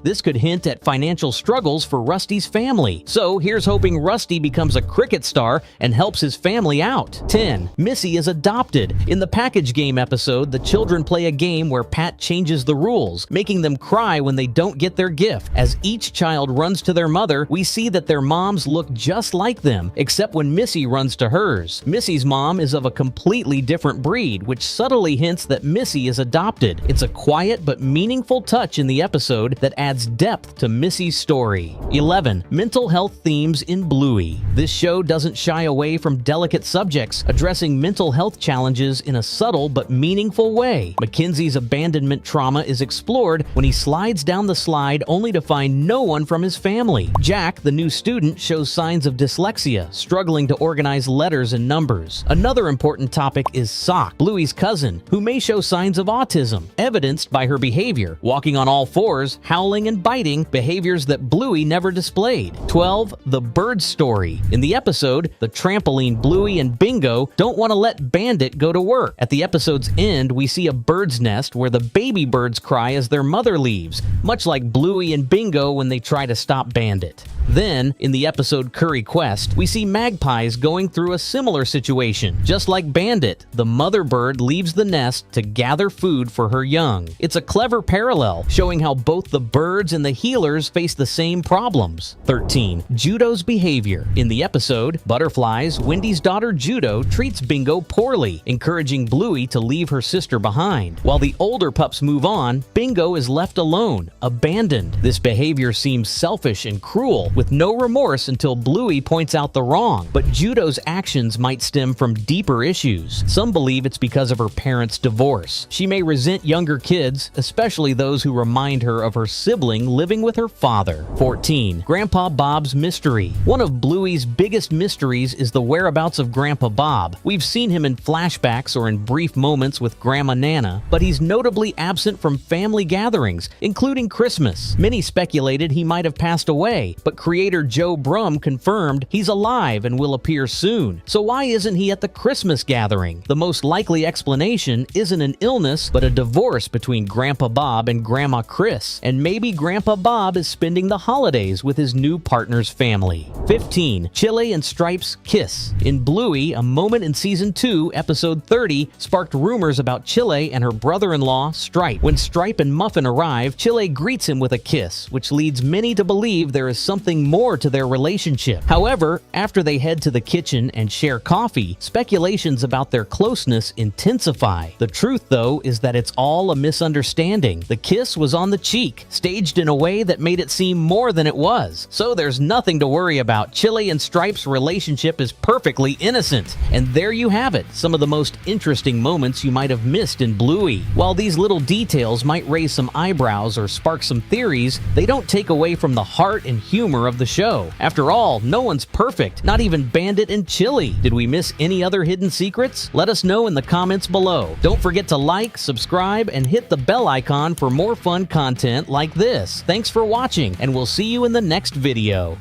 Speaker 2: This could hint at financial struggles for Rusty's family. So here's hoping Rusty becomes a cricket star and helps his family out. 10. Missy is adopted. In the package game episode, the children play a game where Pat changes the rules, making them cry when they don't get their gift. As each child runs to their mother, we see that their moms look just like them, except when Missy runs to hers. Missy's mom is of a completely different breed, which subtly hints that Missy is adopted. It's a quiet but meaningful touch in the episode that adds depth to Missy's story. 11. Mental health themes in Bluey. This show doesn't shy away from delicate subjects, addressing mental health challenges in a subtle but meaningful way. Mackenzie's abandonment trauma is explored when he slides down the slide only to find no one from his family. Jack, the new student, shows signs of dyslexia, struggling to organize letters and numbers. Another important topic is Sock, Bluey's cousin, who may show signs of autism, evidenced by her behavior, walking on all fours, howling and biting, behaviors that Bluey never displayed. 12. The Bird Story. In the episode, the trampoline Bluey and Bingo don't want to let Bandit go to work. At the episode's end, we see a bird's nest where the baby birds cry as their mother leaves, much like Bluey and Bingo when they try to stop Bandit. Then, in the episode Curry Quest, we see magpies going through a similar situation. Just like Bandit, the mother bird leaves the nest to gather food for her young. It's a clever parallel, showing how both the birds and the healers face the same problems. 13. Judo's behavior. In the episode Butterflies, Wendy's daughter Judo treats Bingo poorly, encouraging Bluey to leave her sister behind. While the older pups move on, Bingo is left alone, abandoned. This behavior seems selfish and cruel, with no remorse until Bluey points out the wrong. But Judo's actions might stem from deeper issues. Some believe it's because of her parents' divorce. She may resent younger kids, especially those who remind her of her sibling living with her father. 14. Grandpa Bob's mystery. One of Bluey's biggest mysteries is the whereabouts of Grandpa Bob. We've seen him in flashbacks or in brief moments with Grandma Nana, but he's notably absent from family gatherings, including Christmas. Many speculated he might have passed away, but creator Joe Brum confirmed he's alive and will appear soon. So why isn't he at the Christmas gathering? The most likely explanation isn't an illness, but a divorce between Grandpa Bob and Grandma Chris. And maybe Grandpa Bob is spending the holidays with his new partner's family. 15. Chili and Stripe's kiss. In Bluey, a moment in Season 2, Episode 30, sparked rumors about Chili and her brother-in-law, Stripe. When Stripe and Muffin arrive, Chili greets him with a kiss, which leads many to believe there is something more to their relationship. However, after they head to the kitchen and share coffee, speculations about their closeness intensify. The truth, though, is that it's all a misunderstanding. The kiss was on the cheek, staged in a way that made it seem more than it was. So there's nothing to worry about. Chili and Stripe's relationship is perfectly innocent. And there you have it, some of the most interesting moments you might have missed in Bluey. While these little details might raise some eyebrows or spark some theories, they don't take away from the heart and humor of the show. After all, no one's perfect, not even Bandit and Chili. Did we miss any other hidden secrets? Let us know in the comments below. Don't forget to like, subscribe, and hit the bell icon for more fun content like this. Thanks for watching, and we'll see you in the next video.